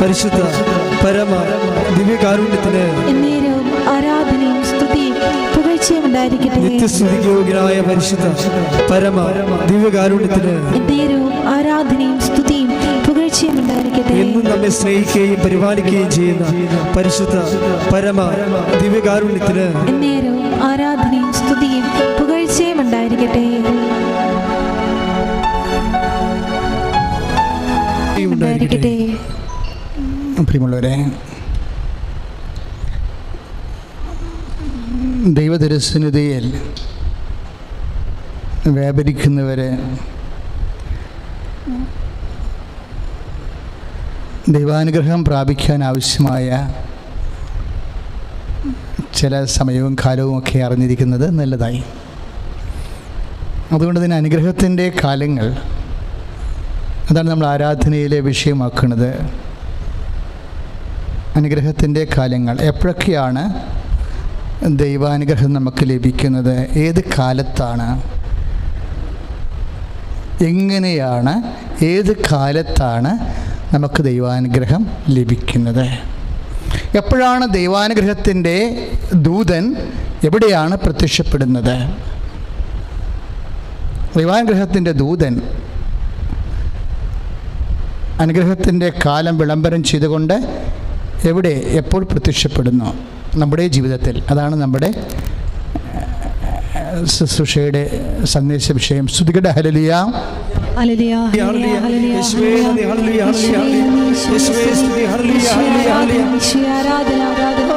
പരിശുദ്ധ പരമ ദിവ്യകാരുണ്യത്തിന് എന്നേരവും ആരാധനയും സ്തുതിയും പുകഴ്ചയും ഉണ്ടായിരിക്കട്ടെ. നിത്യസ്തുതിക്ക് യോഗ്യനായ പരിശുദ്ധ പരമ ദിവ്യകാരുണ്യത്തിന് എന്നേരവും ആരാധനയും സ്തുതിയും പുകഴ്ചയും ഉണ്ടായിരിക്കട്ടെ. എന്നും നമ്മെ സ്നേഹിക്കുകയും പരിപാലിക്കുകയും ചെയ്യുന്ന പരിശുദ്ധ പരമ ദിവ്യകാരുണ്യത്തിന് എന്നേരവും ആരാധനയും സ്തുതിയും പുകഴ്ചയും ഉണ്ടായിരിക്കട്ടെ. ഉണ്ടായിരിക്കട്ടെ. പ്രിയമുള്ളവരെ, ദൈവദർശനതയിൽ വ്യാപരിക്കുന്നവരെ ദൈവാനുഗ്രഹം പ്രാപിക്കാൻ ആവശ്യമായ ചില സമയവും കാലവും ഒക്കെ അറിഞ്ഞിരിക്കുന്നത് നല്ലതായി. അതുകൊണ്ട് തന്നെ അനുഗ്രഹത്തിൻ്റെ കാലങ്ങൾ, അതാണ് നമ്മൾ ആരാധനയിലെ വിഷയമാക്കുന്നത്. അനുഗ്രഹത്തിൻ്റെ കാലങ്ങൾ എപ്പോഴൊക്കെയാണ് ദൈവാനുഗ്രഹം നമുക്ക് ലഭിക്കുന്നത്? ഏത് കാലത്താണ്? എങ്ങനെയാണ്? ഏത് കാലത്താണ് നമുക്ക് ദൈവാനുഗ്രഹം ലഭിക്കുന്നത്? എപ്പോഴാണ് ദൈവാനുഗ്രഹത്തിൻ്റെ ദൂതൻ എവിടെയാണ് പ്രത്യക്ഷപ്പെടുന്നത്? ദൈവാനുഗ്രഹത്തിൻ്റെ ദൂതൻ അനുഗ്രഹത്തിൻ്റെ കാലം വിളംബരം ചെയ്തുകൊണ്ട് എവിടെ എപ്പോൾ പ്രത്യക്ഷപ്പെടുന്നു? നമ്മുടെ ജീവിതത്തിൽ. അതാണ് നമ്മുടെ ശുശ്രൂഷയുടെ സന്ദേശ വിഷയം. സ്തുതിക്കട്ടെ. ഹല്ലേലൂയ. ഹല്ലേലൂയ. ഹല്ലേലൂയ. ഹല്ലേലൂയ. യേശുവേ സ്തുതി. ഹല്ലേലൂയ. ഹല്ലേലൂയ. യേശുവേ സ്തുതി. ഹല്ലേലൂയ. ഹല്ലേലൂയ. യേശുവേ ആരാധന. ആരാധന.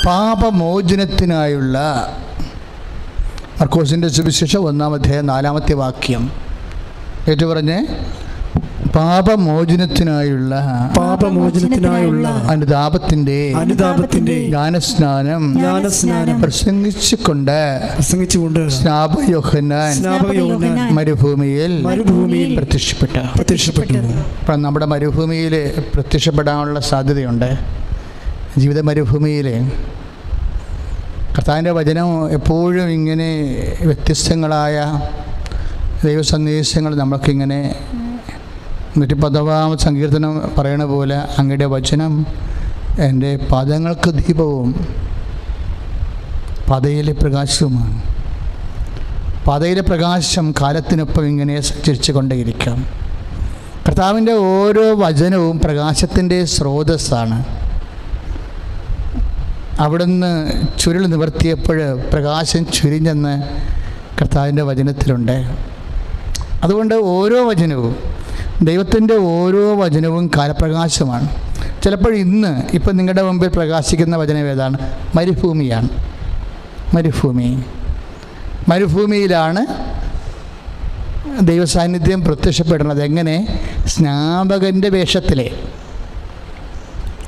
പാപമോചനത്തിനായുള്ള മർക്കോസിൻ്റെ സുവിശേഷം 1-ാം അധ്യായം 4-ാമത്തെ വാക്യം ഏറ്റുപറഞ്ഞ്. പാപമോചനത്തിനായുള്ള അനുതാപത്തിന്റെ ജ്ഞാനസ്നാനം പ്രസംഗിച്ചുകൊണ്ട് സ്നാപക യോഹന്നാൻ മരുഭൂമിയിൽ പ്രത്യക്ഷപ്പെട്ടു. അപ്പം നമ്മുടെ മരുഭൂമിയിൽ പ്രത്യക്ഷപ്പെടാനുള്ള സാധ്യതയുണ്ട്. ജീവിത മരുഭൂമിയിൽ കർത്താവിൻ്റെ വചനം എപ്പോഴും ഇങ്ങനെ വ്യത്യസ്തങ്ങളായ ദൈവസന്ദേശങ്ങൾ നമ്മൾക്കിങ്ങനെ 110-ാം സങ്കീർത്തനം പറയണ പോലെ, അങ്ങയുടെ വചനം എൻ്റെ പാദങ്ങൾക്ക് ദീപവും പാതയിലെ പ്രകാശവുമാണ്. പാതയിലെ പ്രകാശം കാലത്തിനൊപ്പം ഇങ്ങനെ സഞ്ചരിച്ചു കൊണ്ടേയിരിക്കാം. കർത്താവിൻ്റെ ഓരോ വചനവും പ്രകാശത്തിൻ്റെ സ്രോതസ്സാണ്. അവിടുന്ന് ചുരുൾ നിവർത്തിയപ്പോൾ പ്രകാശം ചുരിഞ്ഞെന്ന് കർത്താവിൻ്റെ വചനത്തിലുണ്ട്. അതുകൊണ്ട് ഓരോ വചനവും, ദൈവത്തിൻ്റെ ഓരോ വചനവും കാലപ്രകാശമാണ്. ചിലപ്പോൾ ഇപ്പം നിങ്ങളുടെ മുമ്പിൽ പ്രകാശിക്കുന്ന വചനം ഏതാണ്? മരുഭൂമിയാണ്. മരുഭൂമിയിലാണ് ദൈവസാന്നിധ്യം പ്രത്യക്ഷപ്പെടുന്നത്. എങ്ങനെ? സ്നാപകൻ്റെ വേഷത്തിലെ.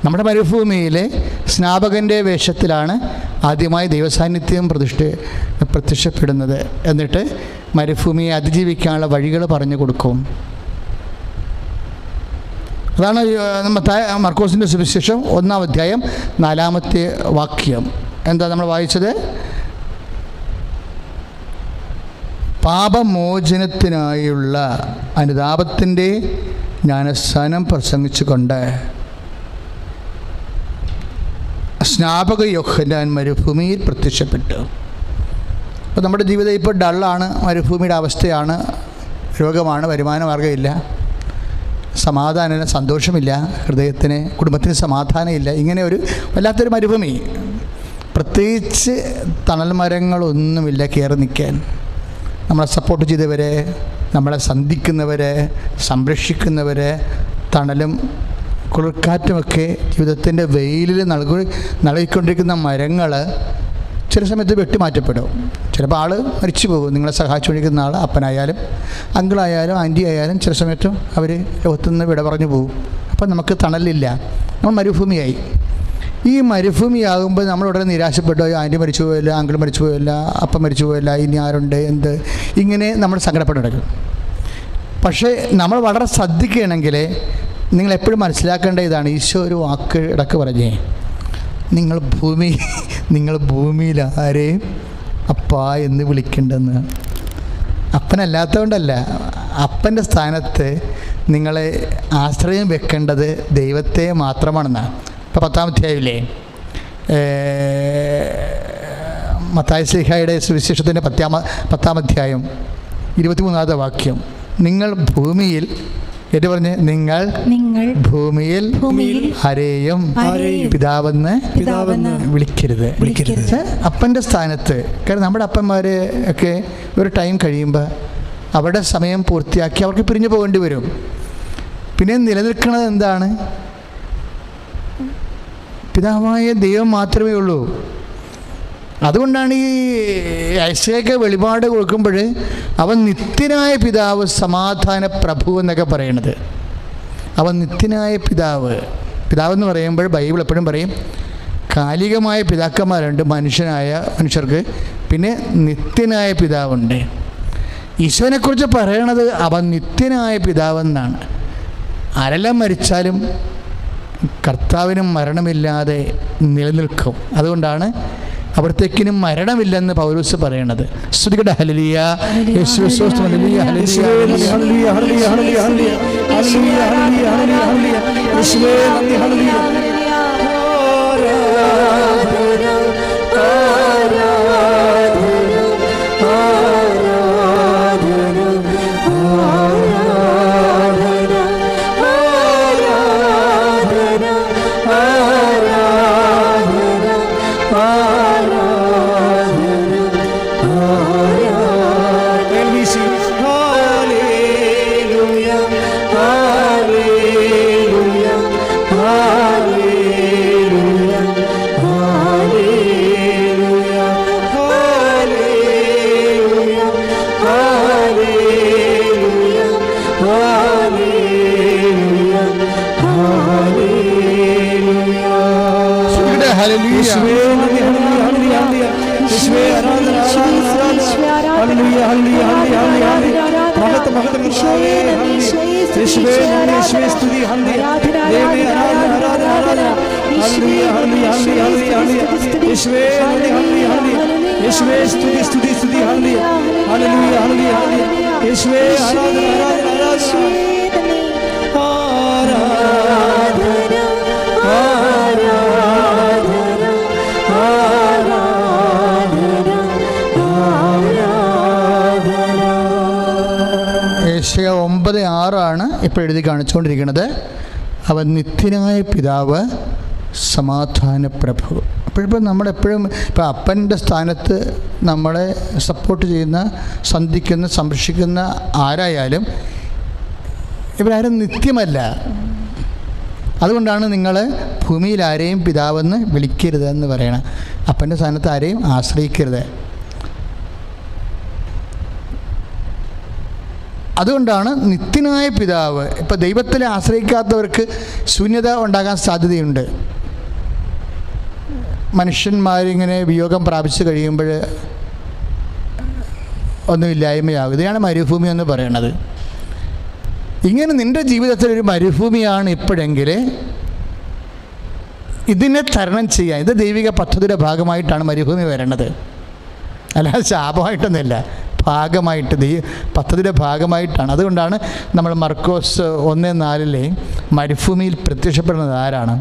നമ്മുടെ മരുഭൂമിയിലെ സ്നാപകൻ്റെ വേഷത്തിലാണ് ആദ്യമായി ദൈവസാന്നിധ്യം പ്രത്യക്ഷപ്പെടുന്നത്. എന്നിട്ട് മരുഭൂമിയെ അതിജീവിക്കാനുള്ള വഴികൾ പറഞ്ഞു കൊടുക്കും. അതാണ് മർക്കോസിൻ്റെ സുവിശേഷം 1-ാം അധ്യായം 4-ാമത്തെ വാക്യം. എന്താ നമ്മൾ വായിച്ചത്? പാപമോചനത്തിനായുള്ള അനുതാപത്തിൻ്റെ ജ്ഞാനസ്നാനം പ്രസംഗിച്ചുകൊണ്ട് സ്നാപക യോഹന്നാൻ മരുഭൂമിയിൽ പ്രത്യക്ഷപ്പെട്ടു. അപ്പോൾ നമ്മുടെ ജീവിതം ഇപ്പോൾ ഡള്ളാണ്. മരുഭൂമിയുടെ അവസ്ഥയാണ്. രോഗമാണ്, വരുമാന മാർഗ്ഗമില്ല, സമാധാനം, സന്തോഷമില്ല, ഹൃദയത്തിന്, കുടുംബത്തിന് സമാധാനമില്ല. ഇങ്ങനെ ഒരു വല്ലാത്തൊരു മരുഭൂമി. പ്രത്യേകിച്ച് തണൽ മരങ്ങളൊന്നുമില്ല കയറി നിൽക്കാൻ. നമ്മളെ സപ്പോർട്ട് ചെയ്തവരെ, നമ്മളെ സന്ധിക്കുന്നവരെ, സംരക്ഷിക്കുന്നവരെ, തണലും കുളിർക്കാറ്റുമൊക്കെ ജീവിതത്തിൻ്റെ വെയിലിൽ നൽകിക്കൊണ്ടിരിക്കുന്ന മരങ്ങൾ ചില സമയത്ത് വെട്ടിമാറ്റപ്പെടും. ചിലപ്പോൾ ആൾ മരിച്ചു പോകും. നിങ്ങളെ സഹായിച്ചുകൊണ്ടിരിക്കുന്ന ആൾ, അപ്പനായാലും അങ്കിളായാലും ആൻറ്റി ആയാലും ചില സമയത്തും അവർ ലോകത്തുനിന്ന് വിട പറഞ്ഞു പോകും. അപ്പം നമുക്ക് തണലില്ല, നമ്മൾ മരുഭൂമിയായി. ഈ മരുഭൂമിയാകുമ്പോൾ നമ്മളുടനെ നിരാശപ്പെട്ടു, ആൻറ്റി മരിച്ചു പോയല്ല, അങ്കിൾ മരിച്ചു പോയല്ല, അപ്പം മരിച്ചു പോയല്ല, ഇനി ആരുണ്ട് എന്ത്, ഇങ്ങനെ നമ്മൾ സങ്കടപ്പെട്ട് കിടക്കും. പക്ഷേ നമ്മൾ വളരെ ശ്രദ്ധിക്കുകയാണെങ്കിൽ നിങ്ങളെപ്പോഴും മനസ്സിലാക്കേണ്ട ഇതാണ്, ഈശോ ഒരു വാക്ക് ഇടക്ക് പറഞ്ഞേ, നിങ്ങൾ ഭൂമിയിൽ ആരെയും അപ്പാ എന്ന് വിളിക്കേണ്ടെന്ന്. അപ്പനല്ലാത്തതുകൊണ്ടല്ല, അപ്പൻ്റെ സ്ഥാനത്ത് നിങ്ങളെ ആശ്രയം വെക്കേണ്ടത് ദൈവത്തെ മാത്രമാണെന്നാണ്. ഇപ്പോൾ 10-ാം അധ്യായമില്ലേ, മത്തായി ശ്ലീഹായുടെ സുവിശേഷത്തിൻ്റെ 10-ാം അധ്യായം 23-ാമത്തെ വാക്യം, നിങ്ങൾ ഭൂമിയിൽ ഏറ്റു പറഞ്ഞ് നിങ്ങൾ ഭൂമിയിൽ ആരെയും പിതാവെന്ന് വിളിക്കരുത്. അപ്പൻ്റെ സ്ഥാനത്ത്, കാരണം നമ്മുടെ അപ്പന്മാർ ഒക്കെ ഒരു ടൈം കഴിയുമ്പോൾ അവരുടെ സമയം പൂർത്തിയാക്കി അവർക്ക് പിരിഞ്ഞു പോകേണ്ടി വരും. പിന്നെ നിലനിൽക്കുന്നത് എന്താണ്? പിതാവായ ദൈവം മാത്രമേ ഉള്ളൂ. അതുകൊണ്ടാണ് ഈ ഐസയ്ക്ക് വെളിപാട് കൊടുക്കുമ്പോൾ അവൻ നിത്യനായ പിതാവ്, സമാധാന പ്രഭു എന്നൊക്കെ പറയണത്. അവൻ നിത്യനായ പിതാവെന്ന് പറയുമ്പോൾ ബൈബിൾ എപ്പോഴും പറയും കാലികമായ പിതാക്കന്മാരുണ്ട് മനുഷ്യർക്ക്, പിന്നെ നിത്യനായ പിതാവുണ്ട്. ഈശോനെക്കുറിച്ച് പറയണത് അവൻ നിത്യനായ പിതാവെന്നാണ്. ആരെല്ലാം മരിച്ചാലും കർത്താവിനും മരണമില്ലാതെ നിലനിൽക്കും. അതുകൊണ്ടാണ് അവിടത്തേക്കിനും മരണമില്ലെന്ന് പൗലോസ് പറയണത്. സ്തുതിക്കട്ടെ, ഹല്ലേലൂയ, യേശുവേ സ്തോത്രം, ഹല്ലേലൂയ, ഹല്ലേലൂയ, ഹല്ലേലൂയ, ഹല്ലേലൂയ, ഹല്ലേലൂയ, ഹല്ലേലൂയ, ഹല്ലേലൂയ, ഹല്ലേലൂയ, യേശുവേ നന്ദി, ഹല്ലേലൂയ. യേശയ്യാ 9:6 ഇപ്പോൾ എഴുതി കാണിച്ചുകൊണ്ടിരിക്കുന്നത്. അവൻ നിത്യനായ പിതാവ്, സമാധാന പ്രഭു. അപ്പോഴിപ്പോൾ നമ്മളെപ്പോഴും ഇപ്പോൾ അപ്പൻ്റെ സ്ഥാനത്ത് നമ്മളെ സപ്പോർട്ട് ചെയ്യുന്ന, സന്ധിക്കുന്ന, സംരക്ഷിക്കുന്ന ആരായാലും ഇവരാരും നിത്യമല്ല. അതുകൊണ്ടാണ് നിങ്ങൾ ഭൂമിയിൽ ആരെയും പിതാവെന്ന് വിളിക്കരുതെന്ന് പറയണം. അപ്പൻ്റെ സ്ഥാനത്ത് ആരെയും ആശ്രയിക്കരുത്. അതുകൊണ്ടാണ് നിത്യനായ പിതാവ്. ഇപ്പോൾ ദൈവത്തിൽ ആശ്രയിക്കാത്തവർക്ക് ശൂന്യത ഉണ്ടാകാൻ സാധ്യതയുണ്ട്. മനുഷ്യന്മാരിങ്ങനെ വിയോഗം പ്രാപിച്ചു കഴിയുമ്പോൾ ഒന്നുമില്ലായ്മയാകും. ഇതാണ് മരുഭൂമി എന്ന് പറയണത്. ഇങ്ങനെ നിൻ്റെ ജീവിതത്തിലൊരു മരുഭൂമിയാണ് ഇപ്പോഴെങ്കിൽ ഇതിനെ തരണം ചെയ്യാൻ, ഇത് ദൈവിക പദ്ധതിയുടെ ഭാഗമായിട്ടാണ് മരുഭൂമി വരണത്, അല്ലാതെ ശാപമായിട്ടൊന്നുമില്ല, ഭാഗമായിട്ട് പദ്ധതിയുടെ ഭാഗമായിട്ടാണ്. അതുകൊണ്ടാണ് നമ്മൾ മർക്കോസ് 1:4 മരുഭൂമിയിൽ പ്രത്യക്ഷപ്പെടുന്നത് ആരാണ്?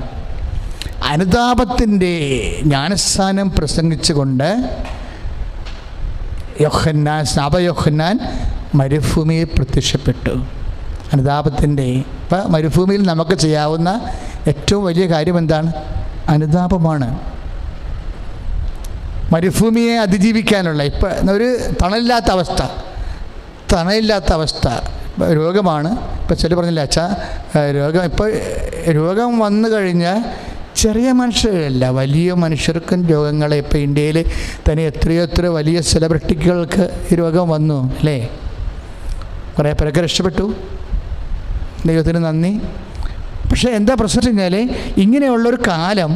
അനുതാപത്തിൻ്റെ ജ്ഞാനസ്നാനം പ്രസംഗിച്ചുകൊണ്ട് യോഹന്നാൻ മരുഭൂമിയിൽ പ്രത്യക്ഷപ്പെട്ടു. അനുതാപത്തിൻ്റെ ഇപ്പം മരുഭൂമിയിൽ നമുക്ക് ചെയ്യാവുന്ന ഏറ്റവും വലിയ കാര്യം എന്താണ്? അനുതാപമാണ്. മരുഭൂമിയെ അതിജീവിക്കാനുള്ള ഇപ്പം ഒരു തണലില്ലാത്ത അവസ്ഥ രോഗമാണ്. ഇപ്പം ചില പറഞ്ഞില്ല അച്ഛാ രോഗം വന്നു കഴിഞ്ഞാൽ ചെറിയ മനുഷ്യരല്ല, വലിയ മനുഷ്യർക്കും രോഗങ്ങളെ ഇപ്പോൾ ഇന്ത്യയിൽ തന്നെ എത്രയോ വലിയ സെലിബ്രിറ്റികൾക്ക് ഈ രോഗം വന്നു അല്ലേ? കുറേ പേരൊക്കെ രക്ഷപ്പെട്ടു, ദൈവത്തിന് നന്ദി. പക്ഷേ എന്താ പ്രശ്നം വെച്ച് കഴിഞ്ഞാൽ ഇങ്ങനെയുള്ളൊരു കാലം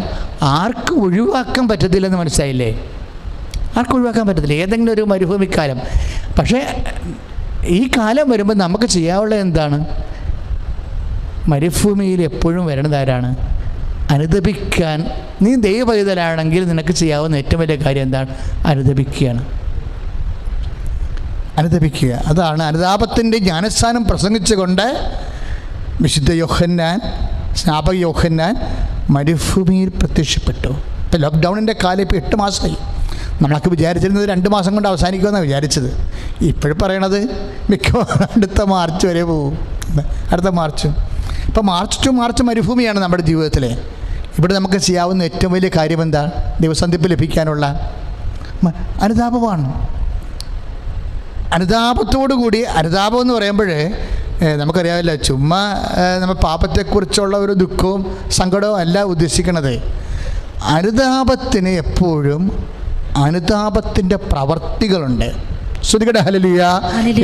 ആർക്കും ഒഴിവാക്കാൻ പറ്റത്തില്ലെന്ന് മനസ്സിലായില്ലേ? ആർക്കും ഒഴിവാക്കാൻ പറ്റത്തില്ല, ഏതെങ്കിലും ഒരു മരുഭൂമിക്കാലം. പക്ഷേ ഈ കാലം വരുമ്പോൾ നമുക്ക് ചെയ്യാനുള്ളത് എന്താണ്? മരുഭൂമിയിൽ എപ്പോഴും വരുന്നത് ആരാണ്? അനുദപിക്കാൻ. നീ ദൈവപൈതലാണെങ്കിൽ നിനക്ക് ചെയ്യാവുന്ന ഏറ്റവും വലിയ കാര്യം എന്താണ്? അനുദപിക്കുകയാണ്. അനുദപിക്കുക. അതാണ് അനുതാപത്തിൻ്റെ ജ്ഞാനസ്ഥാനം പ്രസംഗിച്ചുകൊണ്ട് വിശുദ്ധ യോഹന്നാൻ, സ്നാപക യോഹന്നാൻ മരുഭൂമിയിൽ പ്രത്യക്ഷപ്പെട്ടു. ഇപ്പോൾ ലോക്ക്ഡൗണിൻ്റെ കാലം ഇപ്പോൾ 8 മാസമായി. നമ്മളൊക്കെ വിചാരിച്ചിരുന്നത് 2 മാസം കൊണ്ട് അവസാനിക്കുമെന്നാണ് വിചാരിച്ചത്. ഇപ്പോഴും പറയണത് മിക്കവാറും അടുത്ത മാർച്ച് വരെ പോകും. അടുത്ത മാർച്ച്. ഇപ്പോൾ മാർച്ച് ടു മാർച്ച് മരുഭൂമിയാണ് നമ്മുടെ ജീവിതത്തിൽ. ഇവിടെ നമുക്ക് ചെയ്യാവുന്ന ഏറ്റവും വലിയ കാര്യം എന്താണ്? ദൈവസന്ധിപ്പ് ലഭിക്കാനുള്ള അനുതാപമാണ്. അനുതാപത്തോടു കൂടി, അനുതാപം എന്ന് പറയുമ്പോൾ നമുക്കറിയാമല്ലോ, ചുമ്മാ നമ്മൾ പാപത്തെക്കുറിച്ചുള്ള ഒരു ദുഃഖവും സങ്കടവും അല്ല ഉദ്ദേശിക്കണത്. അനുതാപത്തിന് എപ്പോഴും അനുതാപത്തിൻ്റെ പ്രവർത്തികളുണ്ട്. ശ്രുതികട ഹല്ലേലൂയ,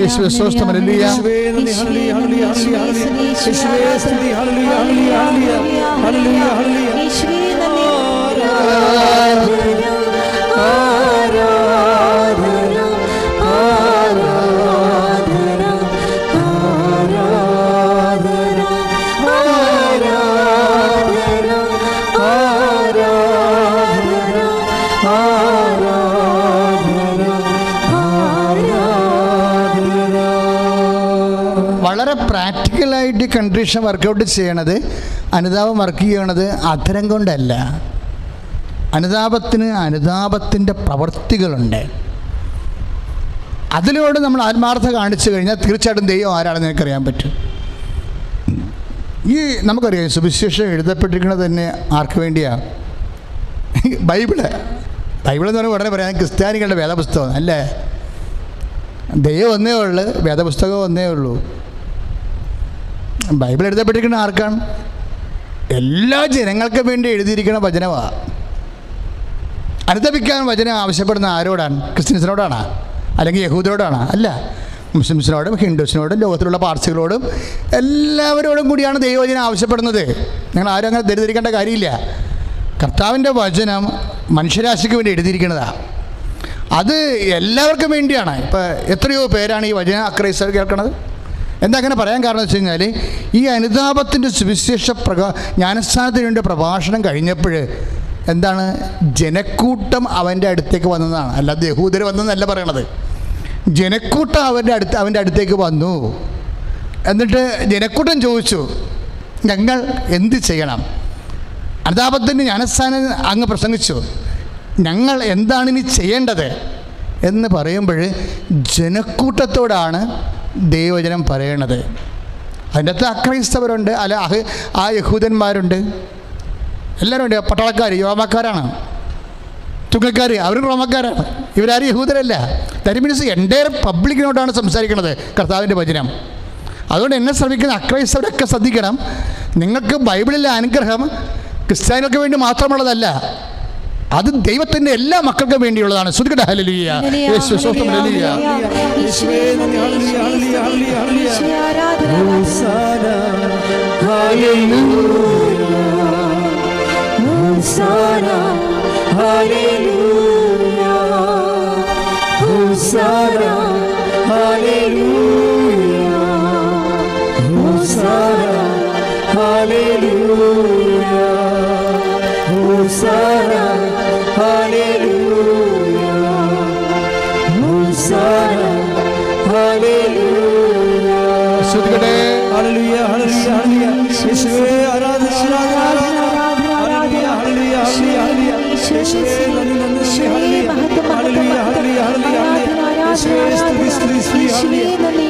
യേശുവേ സ്തോത്രം, ഹല്ലേലൂയ. യേശുവേ നന്ദി, ഹല്ലേലൂയ, ഹല്ലേലൂയ, ഹല്ലേലൂയ. യേശുവേ സ്തുതി, ഹല്ലേലൂയ, ഹല്ലേലൂയ, ഹല്ലേലൂയ, ഹല്ലേലൂയ, ഹല്ലേലൂയ. യേശുവേ നന്ദി. വളരെ പ്രാക്ടിക്കലായിട്ട് കണ്ടീഷൻ വർക്കൗട്ട് ചെയ്യണത്, അനുതാപം വർക്ക് ചെയ്യണത് അധരം കൊണ്ടല്ല. അനുതാപത്തിന് അനുതാപത്തിൻ്റെ പ്രവർത്തികളുണ്ട്. അതിലൂടെ നമ്മൾ ആത്മാർത്ഥത കാണിച്ചു കഴിഞ്ഞാൽ തീർച്ചയായിട്ടും ദൈവം ആരാണെന്ന് എനിക്കറിയാൻ പറ്റും. ഈ നമുക്കറിയാം സുവിശേഷം എഴുതപ്പെട്ടിരിക്കുന്നത് തന്നെ ആർക്ക് വേണ്ടിയാണ്? ബൈബിള്. ബൈബിളെന്ന് പറഞ്ഞാൽ ഉടനെ പറയാം ക്രിസ്ത്യാനികളുടെ വേദപുസ്തകം അല്ലേ? ദൈവം ഒന്നേ ഉള്ളൂ, വേദപുസ്തകം ഒന്നേ ഉള്ളൂ. ബൈബിൾ എഴുതപ്പെട്ടിരിക്കുന്ന ആർക്കാണ്? എല്ലാ ജനങ്ങൾക്ക് വേണ്ടി എഴുതിയിരിക്കുന്ന വചനമാണ്. അനുദപിക്കാൻ വചനം ആവശ്യപ്പെടുന്ന ആരോടാണ്? ക്രിസ്ത്യൻസിനോടാണ്? അല്ലെങ്കിൽ യഹൂദരോടാണ്? അല്ല, മുസ്ലിംസിനോടും ഹിന്ദുസിനോടും ലോകത്തിലുള്ള പാർസികളോടും എല്ലാവരോടും കൂടിയാണ് ദൈവവചനം ആവശ്യപ്പെടുന്നത്. നിങ്ങൾ ആരും അങ്ങനെ ധരിക്കേണ്ട കാര്യമില്ല. കർത്താവിൻ്റെ വചനം മനുഷ്യരാശിക്ക് വേണ്ടി എഴുതിയിരിക്കുന്നതാണ്. അത് എല്ലാവർക്കും വേണ്ടിയാണ്. ഇപ്പോൾ എത്രയോ പേരാണ് ഈ വചന അക്രൈസ്തവർ കേൾക്കുന്നത്. എന്താ അങ്ങനെ പറയാൻ കാരണം വെച്ച് കഴിഞ്ഞാൽ ഈ അനുതാപത്തിൻ്റെ സുവിശേഷ ജ്ഞാനസ്ഥാനത്തിന് വേണ്ടി പ്രഭാഷണം കഴിഞ്ഞപ്പോൾ എന്താണ്? ജനക്കൂട്ടം അവൻ്റെ അടുത്തേക്ക് വന്നതാണ്. അല്ലാതെ യഹൂദർ വന്നതെന്നല്ല പറയണത്. ജനക്കൂട്ടം അവൻ്റെ അടുത്തേക്ക് വന്നു. എന്നിട്ട് ജനക്കൂട്ടം ചോദിച്ചു, ഞങ്ങൾ എന്ത് ചെയ്യണം? അനുതാപത്തിൻ്റെ ജ്ഞാനസ്ഥാനം അങ്ങ് പ്രസംഗിച്ചു, ഞങ്ങൾ എന്താണ് ഇനി ചെയ്യേണ്ടത് എന്ന് പറയുമ്പോൾ ജനക്കൂട്ടത്തോടാണ് ദൈവവചനം പറയണത്. അതിൻ്റെ അകത്ത് അക്രൈസ്തവരുണ്ട്, അല്ല ആ യഹൂദന്മാരുണ്ട്, എല്ലാവരും ഉണ്ട്. പട്ടാളക്കാർ റോമക്കാരാണ്, ചുങ്കക്കാർ അവരും റോമക്കാരാണ്. ഇവരാരും യഹൂദരല്ല. ദാറ്റ് മീൻസ് എൻ്റയർ പബ്ലിക്കിനോടാണ് സംസാരിക്കുന്നത് കർത്താവിൻ്റെ വചനം. അതുകൊണ്ട് എന്നെ ശ്രമിക്കുന്ന അക്രൈസ്തവരൊക്കെ ശ്രദ്ധിക്കണം. നിങ്ങൾക്ക് ബൈബിളിലെ അനുഗ്രഹം ക്രിസ്ത്യാനികൾക്ക് വേണ്ടി മാത്രമുള്ളതല്ല, അത് ദൈവത്തിൻ്റെ എല്ലാ മക്കൾക്കും വേണ്ടിയുള്ളതാണ്. ശ്രുതികട ഹല്ലേലൂയ, യേശുവേ സ്തോത്രം, ഹല്ലേലൂയ. യേശുവേ നന്ദി, ഹല്ലേലൂയ, ഹല്ലേലൂയ, ഹല്ലേലൂയ, ഹല്ലേലൂയ. ഹോസാന, ഹല്ലേലൂയ, ഹോസാന, ഹല്ലേലൂയ, ഹോസാന, ഹല്ലേലൂയ, ഹോസാന, ഹല്ലേലൂയ, ഹോസാന, ഹല്ലേലൂയ, ഹോസാന, ഹല്ലേലൂയ. സ്തുതിക്കട്ടെ. ഹല്ലേലൂയ, ഹല്ലേലൂയ, ഹല്ലേലൂയ. യേശുവേ ആരാധന, ആരാധന, ആരാധന. ഹല്ലേലൂയ, ഹല്ലേലൂയ, ഹല്ലേലൂയ. യേശുവേ നന്ദി, നന്ദി, ഹല്ലേലൂയ, ഹല്ലേലൂയ, ഹല്ലേലൂയ, ഹല്ലേലൂയ. യേശുവേ സ്തുതി, സ്തുതി, സ്തുതി,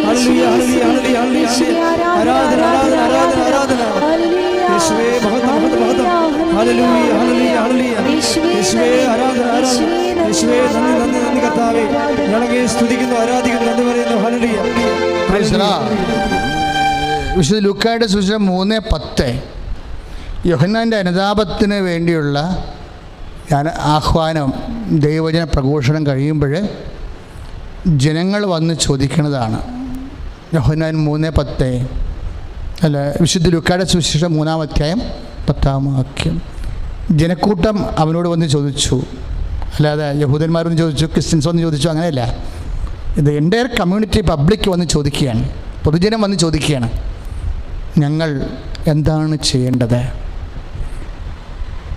ഹല്ലേലൂയ, ഹല്ലേലൂയ, ഹല്ലേലൂയ, ഹല്ലേലൂയ, ഹല്ലേലൂയ. ആരാധന, ആരാധന, ആരാധന, ആരാധന. യേശുവേ മഹത്വം, മഹത്വം, മഹത്വം. ഹല്ലേലൂയ, ഹല്ലേലൂയ, ഹല്ലേലൂയ. യേശുവേ ആരാധന, ആരാധന. യേശുവേ നന്ദി, നന്ദി, നന്ദി കർത്താവേ. ഞങ്ങളെ സ്തുതിക്കുന്നു, ആരാധിക്കുന്നു, നന്ദി പറയുന്നു. ഹല്ലേലൂയ. വിശുദ്ധ ലൂക്കായുടെ സുവിശേഷം 3:10 യോഹന്നാൻ്റെ അനുതാപത്തിന് വേണ്ടിയുള്ള ആഹ്വാനം, ദൈവവചന പ്രഘോഷണം കഴിയുമ്പോൾ ജനങ്ങൾ വന്ന് ചോദിക്കുന്നതാണ്. യോഹന്നാൻ 3:10 അല്ല, വിശുദ്ധ ലൂക്കായുടെ സുവിശേഷം 3-ാം അധ്യായം 10-ാം വാക്യം. ജനക്കൂട്ടം അവനോട് വന്ന് ചോദിച്ചു, അല്ലാതെ യഹൂദന്മാരൊന്ന് ചോദിച്ചു, ക്രിസ്ത്യൻസ് വന്ന് ചോദിച്ചു, അങ്ങനെയല്ല. ഇത് എൻ്റെ കമ്മ്യൂണിറ്റി പബ്ലിക് വന്ന് ചോദിക്കുകയാണ്, പൊതുജനം വന്ന് ചോദിക്കുകയാണ്, ഞങ്ങൾ എന്താണ് ചെയ്യേണ്ടത്?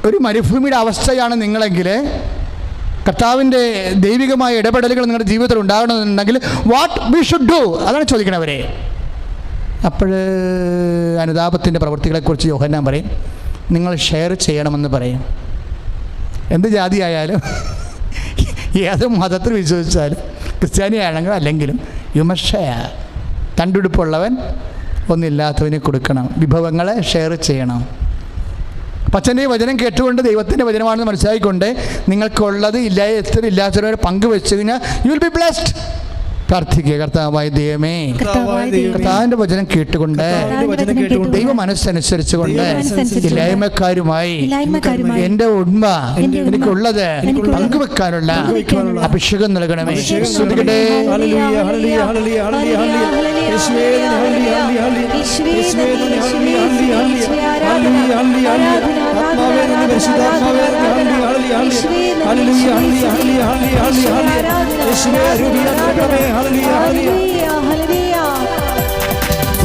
ഒരു മരുഭൂമിയുടെ അവസ്ഥയാണ് നിങ്ങളെങ്കിൽ, കർത്താവിൻ്റെ ദൈവികമായ ഇടപെടലുകൾ നിങ്ങളുടെ ജീവിതത്തിൽ ഉണ്ടാകണമെന്നുണ്ടെങ്കിൽ വാട്ട് വി ഷുഡ് ഡു, അതാണ് ചോദിക്കണവരെ. അപ്പോൾ അനുതാപത്തിൻ്റെ പ്രവൃത്തികളെക്കുറിച്ച് യോഹന്നാൻ പറയും, നിങ്ങൾ ഷെയർ ചെയ്യണമെന്ന് പറയും. എന്ത് ജാതിയായാലും ഏത് മതത്തിൽ വിശ്വസിച്ചാലും, ക്രിസ്ത്യാനിയാണെങ്കിലും അല്ലെങ്കിലും യു മസ്റ്റ് ഷെയർ. തണ്ടുടുപ്പുള്ളവൻ ഒന്നില്ലാത്തവന് കൊടുക്കണം, വിഭവങ്ങളെ ഷെയർ ചെയ്യണം. പച്ചൻ്റെ വചനം കേട്ടുകൊണ്ട് ദൈവത്തിൻ്റെ വചനമാണെന്ന് മനസ്സിലാക്കിക്കൊണ്ട് നിങ്ങൾക്കുള്ളത് ഇല്ലാത്തവരെ പങ്കുവെച്ചു കഴിഞ്ഞാൽ യു വിൽ ബി ബ്ലെസ്ഡ്. പ്രാർത്ഥിക്കുക, കർത്താവായ ദൈവമേ, കർത്താവിൻ്റെ വചനം കേട്ടുകൊണ്ട് ദൈവ മനസ്സനുസരിച്ചുകൊണ്ട് ഇല്ലായ്മക്കാരുമായി എൻ്റെ ഉണ്മ എനിക്കുള്ളത് പങ്കുവെക്കാനുള്ള അഭിഷേകം നൽകണമേ. ശ്രുതികടേ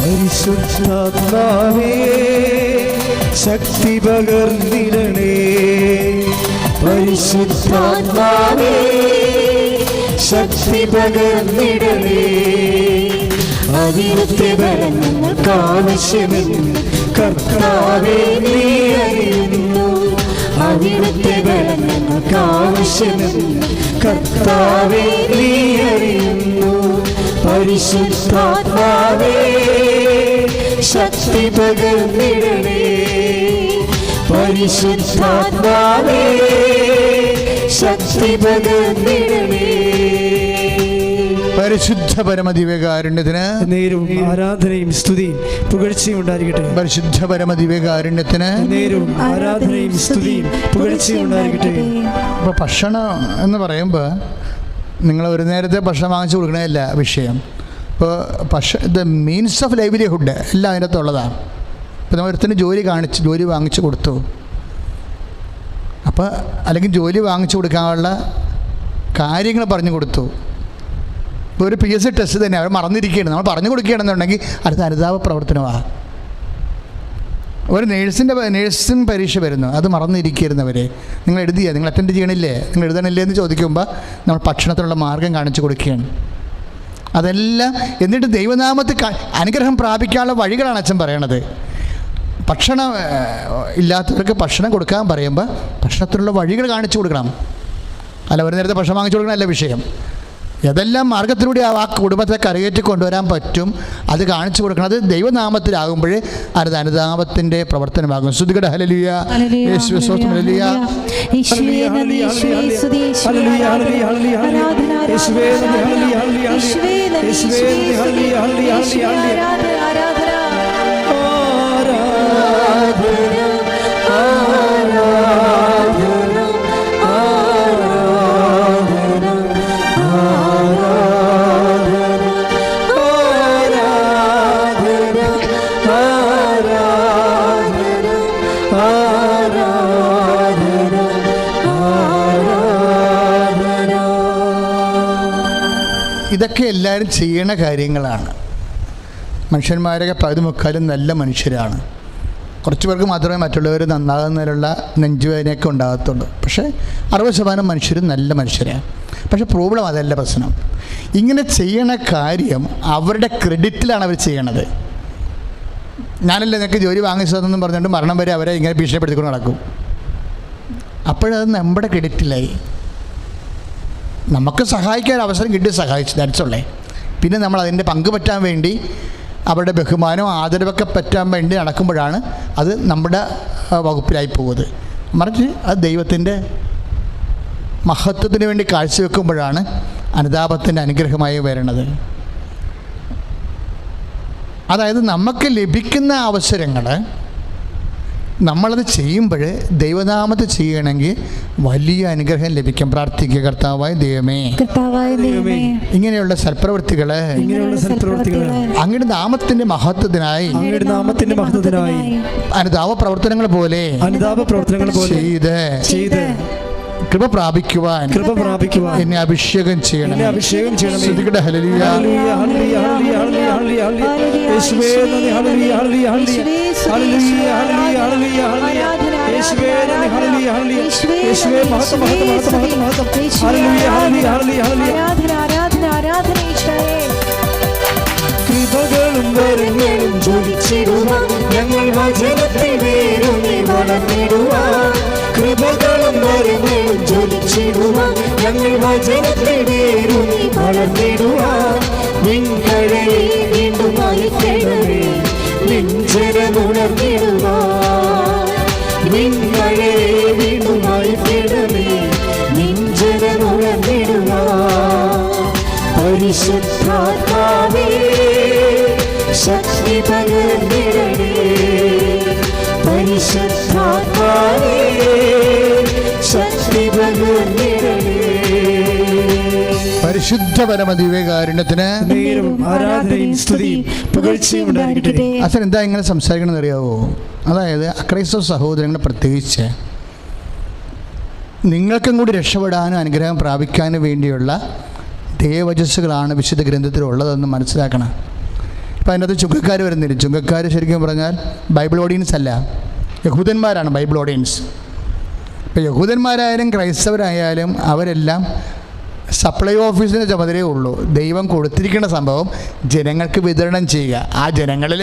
പരിശുദ്ധാത്മാവേ ശക്തി പകർന്നിടണേ, പരിശുദ്ധാത്മാവേ ശക്തി പകർന്നിടണേ, അവിടുത്തെ ബലം ഞങ്ങൾക്കാവശ്യമെന്ന് കർത്താവേ നീ അറിയുന്നു, അവിടുത്തെ ബലം ഞങ്ങൾക്കാവശ്യമെന്ന് കർത്താവേ നീ അറിയുന്നു, പരിശുദ്ധാത്മാവേ ശക്തി പകർന്നിടണേ, പരിശുദ്ധാത്മാവേ ശക്തി പകർന്നിടണേ. പരിശുദ്ധ പരമദിവ്യകാരുണ്യത്തിന് നേരവും ആരാധനയും സ്തുതിയും പുകഴ്ചയും ഉണ്ടായിരിക്കട്ടെ. പരിശുദ്ധ പരമദിവ്യകാരുണ്യത്തിന് നേരവും ആരാധനയും സ്തുതിയും പുകഴ്ചയും ഉണ്ടായിരിക്കട്ടെ. അപ്പോൾ ഭക്ഷണം എന്ന് പറയുമ്പോൾ നിങ്ങൾ ഒരു നേരത്തെ ഭക്ഷണം വാങ്ങിച്ചു കൊടുക്കണമല്ല വിഷയം. ഇപ്പോൾ ദ മീൻസ് ഓഫ് ലൈവ്ലിഹുഡ് എല്ലാം അതിനകത്ത് ഉള്ളതാണ്. ഇപ്പോൾ നമ്മൾ ഒരുത്തിന് ജോലി വാങ്ങിച്ചു കൊടുത്തു, അപ്പോൾ അല്ലെങ്കിൽ ജോലി വാങ്ങിച്ചു കൊടുക്കാനുള്ള കാര്യങ്ങൾ പറഞ്ഞു കൊടുത്തു. ഇപ്പോൾ ഒരു PSC ടെസ്റ്റ് തന്നെ അവർ മറന്നിരിക്കുകയാണ്, നമ്മൾ പറഞ്ഞു കൊടുക്കുകയാണെന്നുണ്ടെങ്കിൽ അടുത്ത അനുതാപ പ്രവർത്തനമാണ്. ഒരു നേഴ്സിംഗ് പരീക്ഷ വരുന്നു, അത് മറന്നിരിക്കുന്നവരെ നിങ്ങൾ നിങ്ങൾ അറ്റൻഡ് ചെയ്യണില്ലേ, നിങ്ങൾ എഴുതണില്ലേ എന്ന് ചോദിക്കുമ്പോൾ നമ്മൾ ഭക്ഷണത്തിനുള്ള മാർഗം കാണിച്ചു കൊടുക്കുകയാണ്. അതെല്ലാം എന്നിട്ട് ദൈവനാമത്തിൽ അനുഗ്രഹം പ്രാപിക്കാനുള്ള വഴികളാണ് അച്ഛൻ പറയണത്. ഭക്ഷണം ഇല്ലാത്തവർക്ക് ഭക്ഷണം കൊടുക്കാൻ പറയുമ്പോൾ ഭക്ഷണത്തിനുള്ള വഴികൾ കാണിച്ചു കൊടുക്കണം. അല്ല ഒരു നേരത്തെ ഭക്ഷണം വാങ്ങിച്ചു കൊടുക്കണമല്ല വിഷയം. ഏതെല്ലാം മാർഗത്തിലൂടെ ആ കുടുംബത്തെ കരകയറ്റി കൊണ്ടുവരാൻ പറ്റും അത് കാണിച്ചു കൊടുക്കണം. അത് ദൈവനാമത്തിലാകുമ്പോഴേ അത് അനുതാപത്തിൻ്റെ പ്രവർത്തനമാകും. ശ്രുതികട ഹല്ലേലൂയ, യേശുവേ സ്തോത്രം, ഹല്ലേലൂയ. ഇതൊക്കെ എല്ലാവരും ചെയ്യണ കാര്യങ്ങളാണ്. മനുഷ്യന്മാരൊക്കെ പകുതി മുക്കാലും നല്ല മനുഷ്യരാണ്. കുറച്ച് പേർക്ക് മാത്രമേ മറ്റുള്ളവർ നന്നാകുന്നതിലുള്ള നെഞ്ചുവേദനയൊക്കെ ഉണ്ടാകത്തുള്ളൂ. പക്ഷേ 60% മനുഷ്യരും നല്ല മനുഷ്യരാണ്. പക്ഷേ പ്രോബ്ലം അതല്ല പ്രശ്നം. ഇങ്ങനെ ചെയ്യണ കാര്യം അവരുടെ ക്രെഡിറ്റിലാണ് അവർ ചെയ്യണത്. ഞാനല്ലേ നിനക്ക് ജോലി വാങ്ങിച്ചതെന്നും പറഞ്ഞുകൊണ്ട് മരണം വരെ അവരെ ഇങ്ങനെ ഭീഷണിപ്പെടുത്തിക്കൊണ്ട് നടക്കും. അപ്പോഴത് നമ്മുടെ ക്രെഡിറ്റിലായി. നമുക്ക് സഹായിക്കാൻ അവസരം കിട്ടി, സഹായിച്ചു, ദാറ്റ്സുള്ളേ. പിന്നെ നമ്മൾ അതിൻ്റെ പങ്ക് പറ്റാൻ വേണ്ടി അവരുടെ ബഹുമാനവും ആദരവൊക്കെ പറ്റാൻ വേണ്ടി നടക്കുമ്പോഴാണ് അത് നമ്മുടെ വകുപ്പിലായി പോകുന്നത്. മറിച്ച് അത് ദൈവത്തിൻ്റെ മഹത്വത്തിന് വേണ്ടി കാഴ്ചവെക്കുമ്പോഴാണ് അനുതാപത്തിൻ്റെ അനുഗ്രഹമായി വരുന്നത്. അതായത് നമുക്ക് ലഭിക്കുന്ന അവസരങ്ങൾ നമ്മളത് ചെയ്യുമ്പോൾ ദൈവനാമത്തെ ചെയ്യണമെങ്കിൽ വലിയ അനുഗ്രഹം ലഭിക്കും. പ്രാർത്ഥിക്കുക, കർത്താവായ ദൈവമേ, ഇങ്ങനെയുള്ള സൽപ്രവൃത്തികൾ അങ്ങയുടെ നാമത്തിന്റെ മഹത്വത്തിനായി അനുതാപ പ്രവർത്തനങ്ങൾ പോലെ ചെയ്ത് കൃപ പ്രാപിക്കുവാൻ എന്നെ അഭിഷേകം ചെയ്യണം. ശ്രദ്ധിക്കട്ടെ. ഹല്ലേലൂയ, ഹല്ലേലൂയ, ഹല്ലേലൂയ, ഹല്ലേലൂയ, യേശുവേ നന്ദി. ഹല്ലേലൂയ, ഹല്ലേലൂയ, ഹല്ലേലൂയ, ഹല്ലേലൂയ, ഹല്ലേലൂയ, ഹല്ലേലൂയ, യേശുവേ നന്ദി. ഹല്ലേലൂയ, ഹല്ലേലൂയ, യേശുവേ മഹത്വം, മഹത്വം, മഹത്വം, മഹത്വം, മഹത്വം. ഹല്ലേലൂയ, ഹല്ലേലൂയ, ഹല്ലേലൂയ, ഹല്ലേലൂയ. കൃപകളും വരങ്ങളും ജ്വലിച്ചിടുവാൻ ഞങ്ങൾ വചനത്തിൽ വേരൂന്നി വളർന്നിടുവാൻ. കൃപകളും വരങ്ങളും ജ്വലിച്ചിടുവാൻ ഞങ്ങൾ വചനത്തിൽ വേരൂന്നി വളർന്നിടുവാൻ. നിങ്ങളെ വീണ്ടും അയക്കണമേ, നെഞ്ചരമുണർന്നിടുവാൻ. നിങ്ങളെ വീണ്ടും അയക്കണമേ, നെഞ്ചരമുണർന്നിടുവാൻ. പരിശുദ്ധാത്മാവേ ശക്തി പകർന്നിടണേ. പരിശുദ്ധാത്മാവേ ശക്തി പകർന്നിടണേ. പരിശുദ്ധ പരമദിവ്യകാരുണ്യത്തിന് ആരാധനയും സ്തുതിയും പുകഴ്ചയും ഉണ്ടായിരിക്കട്ടെ. അച്ഛൻ എന്താ ഇങ്ങനെ സംസാരിക്കണമെന്ന് അറിയാവോ? അതായത് അക്രൈസ്തവ സഹോദരങ്ങളെ പ്രത്യേകിച്ച് നിങ്ങൾക്കും കൂടി രക്ഷപ്പെടാനും അനുഗ്രഹം പ്രാപിക്കാനും വേണ്ടിയുള്ള ദേവവചസ്സുകളാണ് വിശുദ്ധ ഗ്രന്ഥത്തിലുള്ളതെന്ന് മനസ്സിലാക്കണം. ഇപ്പം അതിനകത്ത് ചുങ്കക്കാർ വരുന്നില്ല. ചുങ്കക്കാർ ശരിക്കും പറഞ്ഞാൽ ബൈബിൾ ഓഡിയൻസ് അല്ല, യഹൂദന്മാരാണ് ബൈബിൾ ഓഡിയൻസ്. ഇപ്പം യഹൂദന്മാരായാലും ക്രൈസ്തവരായാലും അവരെല്ലാം സപ്ലൈ ഓഫീസിൻ്റെ ചുമതലയേ ഉള്ളൂ. ദൈവം കൊടുത്തിരിക്കുന്ന സംഭവം ജനങ്ങൾക്ക് വിതരണം ചെയ്യുക. ആ ജനങ്ങളിൽ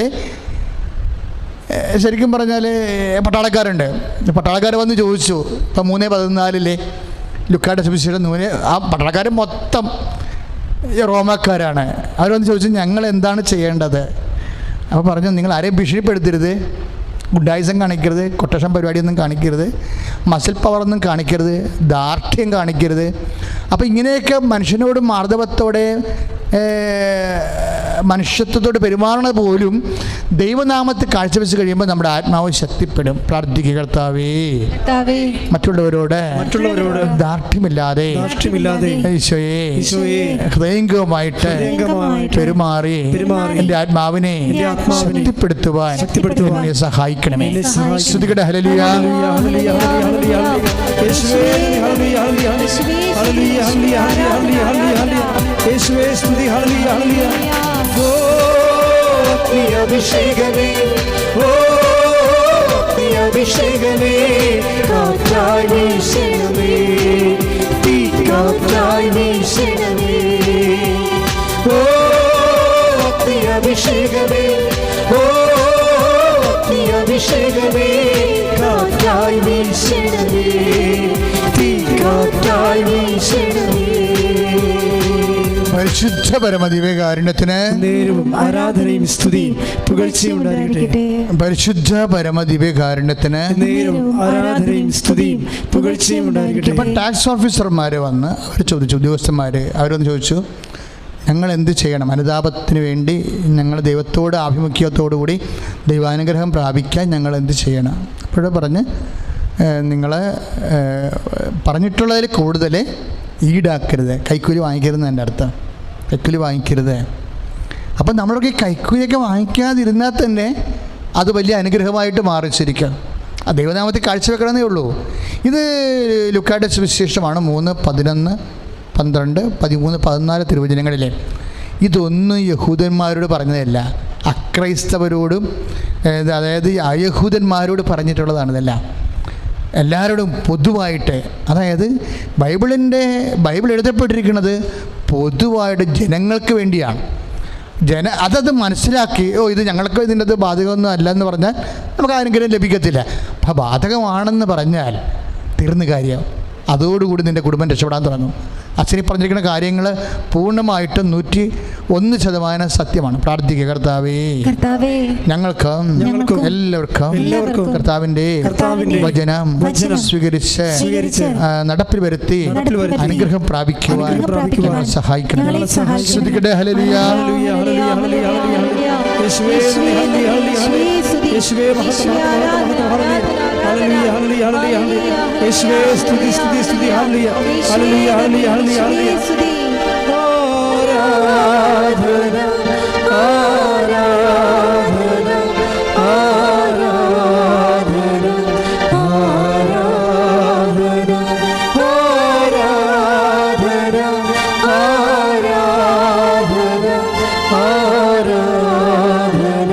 ശരിക്കും പറഞ്ഞാൽ പട്ടാളക്കാരുണ്ട്. പട്ടാളക്കാർ വന്ന് ചോദിച്ചു, ഇപ്പം 3:14 ലുക്കായുടെ സുവിശേഷം 3, ആ പട്ടാളക്കാർ മൊത്തം റോമാക്കാരാണ്. അവരൊന്ന് ചോദിച്ചു, ഞങ്ങൾ എന്താണ് ചെയ്യേണ്ടത്? അപ്പോൾ പറഞ്ഞു, നിങ്ങൾ ആരെയും ഭീഷണിപ്പെടുത്തരുത്, ഗുഡായിസം കാണിക്കരുത്, കൊട്ടേഷൻ പരിപാടിയൊന്നും കാണിക്കരുത്, മസിൽ പവറൊന്നും കാണിക്കരുത്, ദാർഢ്യം കാണിക്കരുത്. അപ്പോൾ ഇങ്ങനെയൊക്കെ മനുഷ്യനോട് മാർദ്ദവത്തോടെ മനുഷ്യത്വത്തോട് പെരുമാറണത് പോലും ദൈവനാമത്തിൽ കാഴ്ചവെച്ച് കഴിയുമ്പോൾ നമ്മുടെ ആത്മാവ് ശക്തിപ്പെടും. പ്രാർത്ഥിക്കുക, കർത്താവേ മറ്റുള്ളവരോട് ദാർഢ്യമില്ലാതെ ഈശോയെ ഹൃദയംഗമായിട്ട് പെരുമാറി എൻ്റെ ആത്മാവിനെ ശക്തിപ്പെടുത്തുവാൻ എന്നെ സഹായിക്കണമേ. ശ്രുതികട ഹല്ലേലൂയ, ഹല്ലേലൂയ, ഹല്ലേലൂയ, യേശുവേ ഹല്ലേലൂയ, ഹല്ലേലൂയ, ഹല്ലേലൂയ, ഹല്ലേലൂയ, ഹല്ലേലൂയ, യേശുവേ സ്തുതി. ഹല്ലേലൂയ, ഹല്ലേലൂയ. ഓ നീ അഭിഷേകമേ, ഓ നീ അഭിഷേകമേ, കാറ്റായി വീശണമേ, തീ കാറ്റായി വീശണമേ. ഓ നീ അഭിഷേകമേ, ഓ നീ അഭിഷേകമേ, കാറ്റായി വീശണമേ, തീ കാറ്റായി വീശണമേ. പരിശുദ്ധ പരമദിവ്യകാരുണ്യത്തിന് ആരാധനയും സ്തുതിയും പുകഴ്ചയും ഉണ്ടായിരിക്കട്ടെ. പരിശുദ്ധ പരമദിവ്യകാരുണ്യത്തിന് ആരാധനയും സ്തുതിയും പുകഴ്ചയും ഉണ്ടായിരിക്കട്ടെ. ഇപ്പം ടാക്സ് ഓഫീസർമാർ വന്ന് അവർ ചോദിച്ചു, ഉദ്യോഗസ്ഥന്മാർ അവരൊന്ന് ചോദിച്ചു, ഞങ്ങൾ എന്ത് ചെയ്യണം? അനുതാപത്തിന് വേണ്ടി ഞങ്ങൾ ദൈവത്തോട് ആഭിമുഖ്യത്തോടു കൂടി ദൈവാനുഗ്രഹം പ്രാപിക്കാൻ ഞങ്ങൾ എന്ത് ചെയ്യണം? അപ്പോഴേ പറഞ്ഞ്, നിങ്ങൾ പറഞ്ഞിട്ടുള്ളതിൽ കൂടുതൽ ഈടാക്കരുത്, കൈക്കൂലി വാങ്ങിക്കരുതെന്ന് എൻ്റെ അർത്ഥം. കൈക്കൂലി വാങ്ങിക്കരുത്. അപ്പം നമ്മളൊക്കെ ഈ കൈക്കൂലിയൊക്കെ വാങ്ങിക്കാതിരുന്നാൽ തന്നെ അത് വലിയ അനുഗ്രഹമായിട്ട് മാറിച്ചിരിക്കുക. ആ ദൈവനാമത്തിൽ കാഴ്ചവെക്കണമെന്നേ ഉള്ളൂ. ഇത് ലുക്കായുടെ സുവിശേഷമാണ് 3, 11, 12, 13, 14 തിരുവചനങ്ങളിലെ. ഇതൊന്നും യഹൂദന്മാരോട് പറഞ്ഞതല്ല, അക്രൈസ്തവരോടും അതായത് അയഹൂദന്മാരോട് പറഞ്ഞിട്ടുള്ളതാണ് ഇതെല്ലാം. എല്ലാവരോടും പൊതുവായിട്ട്, അതായത് ബൈബിൾ എഴുതപ്പെട്ടിരിക്കുന്നത് പൊതുവായിട്ട് ജനങ്ങൾക്ക് വേണ്ടിയാണ്. അതത് മനസ്സിലാക്കി, ഇത് ഞങ്ങൾക്ക് ഇതിൻ്റെ ബാധകമൊന്നും അല്ലെന്ന് പറഞ്ഞാൽ നമുക്ക് അനുഗ്രഹം ലഭിക്കത്തില്ല. അപ്പം ബാധകമാണെന്ന് പറഞ്ഞാൽ തീർന്ന കാര്യം. അതോടുകൂടി നിൻ്റെ കുടുംബം രക്ഷപ്പെടാൻ തുടങ്ങും. അച്ഛനി പറഞ്ഞിരിക്കുന്ന കാര്യങ്ങൾ പൂർണ്ണമായിട്ടും 101% സത്യമാണ്. പ്രാർത്ഥിക്കുക, കർത്താവേ ഞങ്ങൾക്കും എല്ലാവർക്കും കർത്താവിൻ്റെ വചനം സ്വീകരിച്ച് നടപ്പിൽ വരുത്തി അനുഗ്രഹം പ്രാപിക്കുവാൻ സഹായിക്കണം. ശ്രദ്ധിക്കട്ടെ. ഹല്ലേലൂയ, ഹല്ലേലൂയ, ഹല്ലേലൂയ, ഹല്ലേലൂയ, യേശുവേ സ്തുതി. യേശുവേ മഹത്വം ഹല്ലേലൂയ ഹല്ലേലൂയ ഹല്ലേലൂയ യേശുവേ സ്തുതി സ്തുതി സ്തുതി ഹല്ലേലൂയ ഹല്ലേലൂയ ഹല്ലേലൂയ ഹല്ലേലൂയ ആരാധന ആരാധന ആരാധന ആരാധന ആരാധന ആരാധന ആരാധന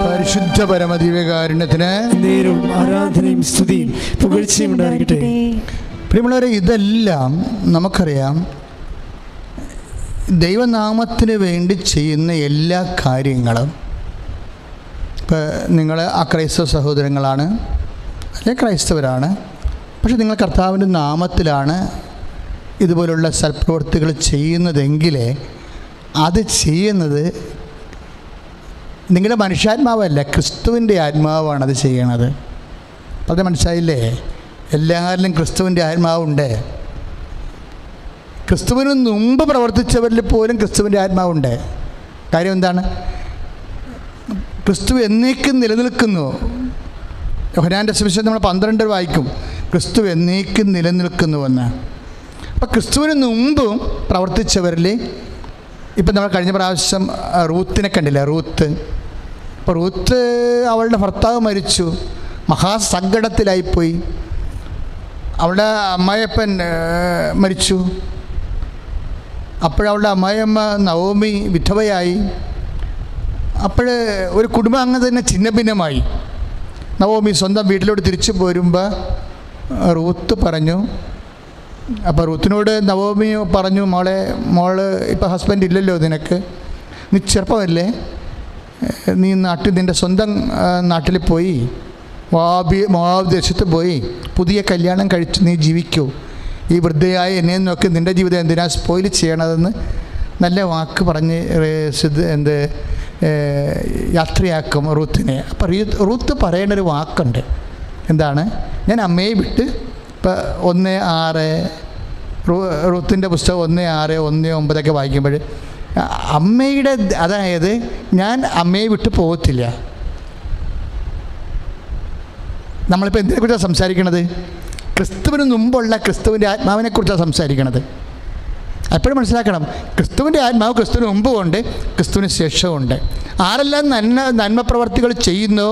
പരിശുദ്ധ പരമദിവ്യകാരുണ്യത്തിന് നേരും ആരാധനയും സ്തുതിയും പുകഴ്ചയും ഉണ്ടായിരിക്കട്ടെ. പ്രിയമുള്ളവരെ, ഇതെല്ലാം നമുക്കറിയാം, ദൈവനാമത്തിന് വേണ്ടി ചെയ്യുന്ന എല്ലാ കാര്യങ്ങളും. ഇപ്പോൾ നിങ്ങൾ അക്രൈസ്തവ സഹോദരങ്ങളാണ്, അല്ലെങ്കിൽ ക്രൈസ്തവരാണ്, പക്ഷെ നിങ്ങൾ കർത്താവിൻ്റെ നാമത്തിലാണ് ഇതുപോലുള്ള സൽപ്രവൃത്തികൾ ചെയ്യുന്നതെങ്കിൽ അത് ചെയ്യുന്നത് നിങ്ങളുടെ മനുഷ്യാത്മാവല്ല, ക്രിസ്തുവിൻ്റെ ആത്മാവാണ് അത് ചെയ്യണത്. അത് മനസ്സിലായില്ലേ? എല്ലാവരിലും ക്രിസ്തുവിൻ്റെ ആത്മാവുണ്ട്. ക്രിസ്തുവിന് മുമ്പ് പ്രവർത്തിച്ചവരിൽ പോലും ക്രിസ്തുവിൻ്റെ ആത്മാവുണ്ട്. കാര്യം എന്താണ്? ക്രിസ്തു എന്നേക്കും നിലനിൽക്കുന്നു. യോഹന്നാൻ്റെ സുവിശേഷം നമ്മൾ 12 വായിക്കും, ക്രിസ്തു എന്നേക്കും നിലനിൽക്കുന്നുവെന്ന്. അപ്പോൾ ക്രിസ്തുവിന് മുമ്പും പ്രവർത്തിച്ചവരിൽ ഇപ്പം നമ്മൾ കഴിഞ്ഞ പ്രാവശ്യം റൂത്തിനെ കണ്ടില്ല, റൂത്ത്. അപ്പോൾ റൂത്ത് അവളുടെ ഭർത്താവ് മരിച്ചു, മഹാസങ്കടത്തിലായിപ്പോയി. അവളുടെ അമ്മായിയപ്പൻ മരിച്ചു. അപ്പോഴവളുടെ അമ്മായിയമ്മ നവോമി വിധവയായി. അപ്പോൾ ഒരു കുടുംബാംഗം തന്നെ ഛിന്നഭിന്നമായി. നവോമി സ്വന്തം വീട്ടിലോട്ട് തിരിച്ചു പോരുമ്പോൾ റൂത്ത് പറഞ്ഞു. അപ്പോൾ റൂത്തിനോട് നവോമി പറഞ്ഞു, മോള് ഇപ്പോൾ ഹസ്ബൻഡ് ഇല്ലല്ലോ നിനക്ക്, നീ ചെറുപ്പമല്ലേ, നീ നിൻ്റെ സ്വന്തം നാട്ടിൽ പോയി മോവാബ് ദേശത്ത് പോയി പുതിയ കല്യാണം കഴിച്ച് നീ ജീവിക്കൂ. ഈ വൃദ്ധയായ എന്നെ നോക്കി നിൻ്റെ ജീവിതം എന്തിനാ സ്പോയിൽ ചെയ്യണതെന്ന് നല്ല വാക്ക് പറഞ്ഞ് യാത്രയാക്കും റൂത്തിനെ. അപ്പോൾ റൂത്ത് പറയേണ്ടൊരു വാക്കുണ്ട്. എന്താണ്? ഞാൻ അമ്മയെ വിട്ട് ഇപ്പോൾ 1:6 റൂത്തിൻ്റെ പുസ്തകം 1:6 1:9 വായിക്കുമ്പോൾ അമ്മയുടെ, അതായത് ഞാൻ അമ്മയെ വിട്ട് പോകത്തില്ല. നമ്മളിപ്പോൾ എന്തിനെക്കുറിച്ചാണ് സംസാരിക്കണത്? ക്രിസ്തുവിന് മുമ്പുള്ള ക്രിസ്തുവിൻ്റെ ആത്മാവിനെക്കുറിച്ചാണ് സംസാരിക്കണത്. എപ്പോഴും മനസ്സിലാക്കണം, ക്രിസ്തുവിൻ്റെ ആത്മാവ് ക്രിസ്തുവിന് മുമ്പുമുണ്ട്, ക്രിസ്തുവിന് ശേഷമുണ്ട്. ആരെല്ലാം നന്മ പ്രവർത്തികൾ ചെയ്യുന്നോ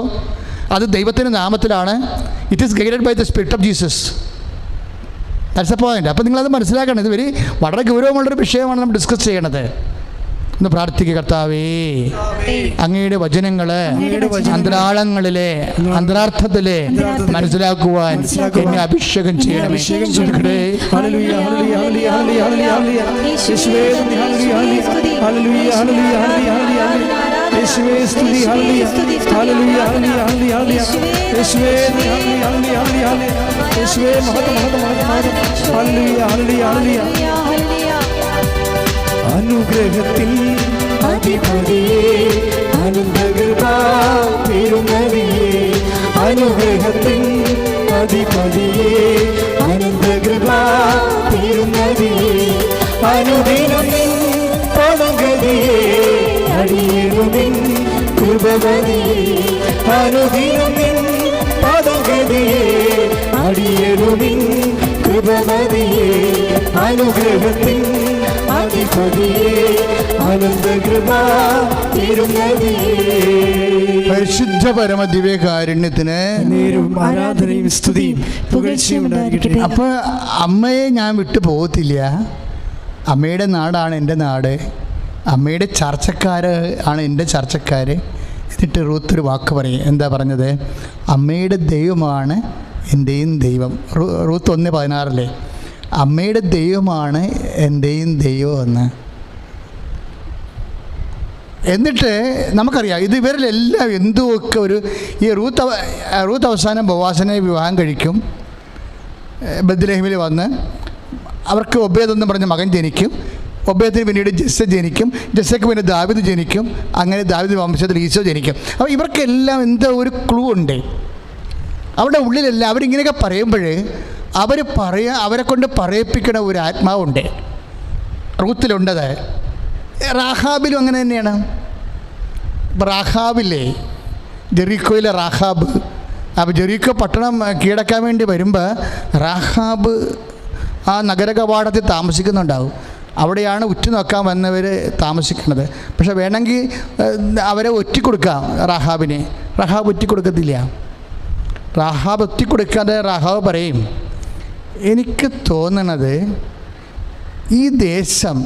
അത് ദൈവത്തിൻ്റെ നാമത്തിലാണ്. It is guided by the spirit of Jesus. That's a point. അപ്പോൾ നിങ്ങളത് മനസ്സിലാക്കണം. ഇത് വളരെ ഗൗരവമുള്ളൊരു വിഷയമാണ് നമ്മൾ ഡിസ്കസ് ചെയ്യണത്. ഒന്ന് പ്രാർത്ഥിക്കുക. കർത്താവേ, അങ്ങയുടെ വചനങ്ങള് അന്തരാളങ്ങളിലെ അന്തരാർത്ഥത്തിലെ മനസ്സിലാക്കുവാൻ എന്നെ അഭിഷേകം ചെയ്യണമേ. അനുഗ്രഹത്തിൽ അധിപതിയേ അനന്തകൃപാ പെരുമതിയേ, അനുഗ്രഹത്തിൽ അധിപതിയേ അനന്തകൃപാ പെരുമതിയേ, അനുദിനം പദഗതിയേ അടിയേറുമിൻ കൃപമതിയേ, അനുദിനം പദഗതിയേ അടിയേറുമിൻ കൃപമതിയേ, അനുഗ്രഹത്തിൽ പരിശുദ്ധ പരമദിവ്യകാരുണ്യത്തിന് ആരാധനയും സ്തുതിയും പുകഴ്ചയും ഉണ്ടായിരിക്കട്ടെ. അപ്പോൾ അമ്മയെ ഞാൻ വിട്ടു പോകത്തില്ല. അമ്മയുടെ നാടാണ് എൻ്റെ നാട്, അമ്മയുടെ ചർച്ചക്കാർ ആണ് എൻ്റെ ചർച്ചക്കാർ. എന്നിട്ട് റൂത്ത് ഒരു വാക്ക് പറയും. എന്താ പറഞ്ഞത്? അമ്മയുടെ ദൈവമാണ് എൻ്റെയും ദൈവം. റൂത്ത് 1:16 അമ്മയുടെ ദൈവമാണ് എൻ്റെയും ദൈവമെന്ന്. എന്നിട്ട് നമുക്കറിയാം ഇത് ഇവരിലെല്ലാം എന്തുമൊക്കെ ഈ റൂത്ത് അവസാനം ബോവാസിനെ വിവാഹം കഴിക്കും. ബത്ലഹേമിൽ വന്ന് അവർക്ക് ഒബേദെന്ന് പറഞ്ഞ മകൻ ജനിക്കും. ഒബേദിന് പിന്നീട് ജെസ്സ ജനിക്കും, ജെസ്സയ്ക്ക് പിന്നെ ദാവീദ് ജനിക്കും, അങ്ങനെ ദാവീദ് വംശത്തിൽ ഈശോ ജനിക്കും. അപ്പോൾ ഇവർക്കെല്ലാം എന്തോ ഒരു ക്ലൂ ഉണ്ട് അവരുടെ ഉള്ളിലെല്ലാം. അവരിങ്ങനെയൊക്കെ പറയുമ്പോൾ അവരെ കൊണ്ട് പറയിപ്പിക്കണ ഒരു ആത്മാവുണ്ട്. റൂത്തിലുണ്ടത്, റാഹാബിലും അങ്ങനെ തന്നെയാണ്. റാഹാബില്ലേ, ജെറീക്കോയിലെ റാഹാബ്, അപ്പോൾ ജെറീക്കോ പട്ടണം കീഴടക്കാൻ വേണ്ടി വരുമ്പോൾ റാഹാബ് ആ നഗരകവാടത്തിൽ താമസിക്കുന്നുണ്ടാവും. അവിടെയാണ് ഉറ്റുനോക്കാൻ വന്നവർ താമസിക്കുന്നത്. പക്ഷെ വേണമെങ്കിൽ അവരെ ഒറ്റിക്കൊടുക്കാം റാഹാബിനെ. റാഹാബ് ഒറ്റിക്കൊടുക്കത്തില്ല. റാഹാബ് ഒറ്റിക്കൊടുക്കാതെ റാഹാബ് പറയും, എനിക്ക് തോന്നണത് ഈ ദേശം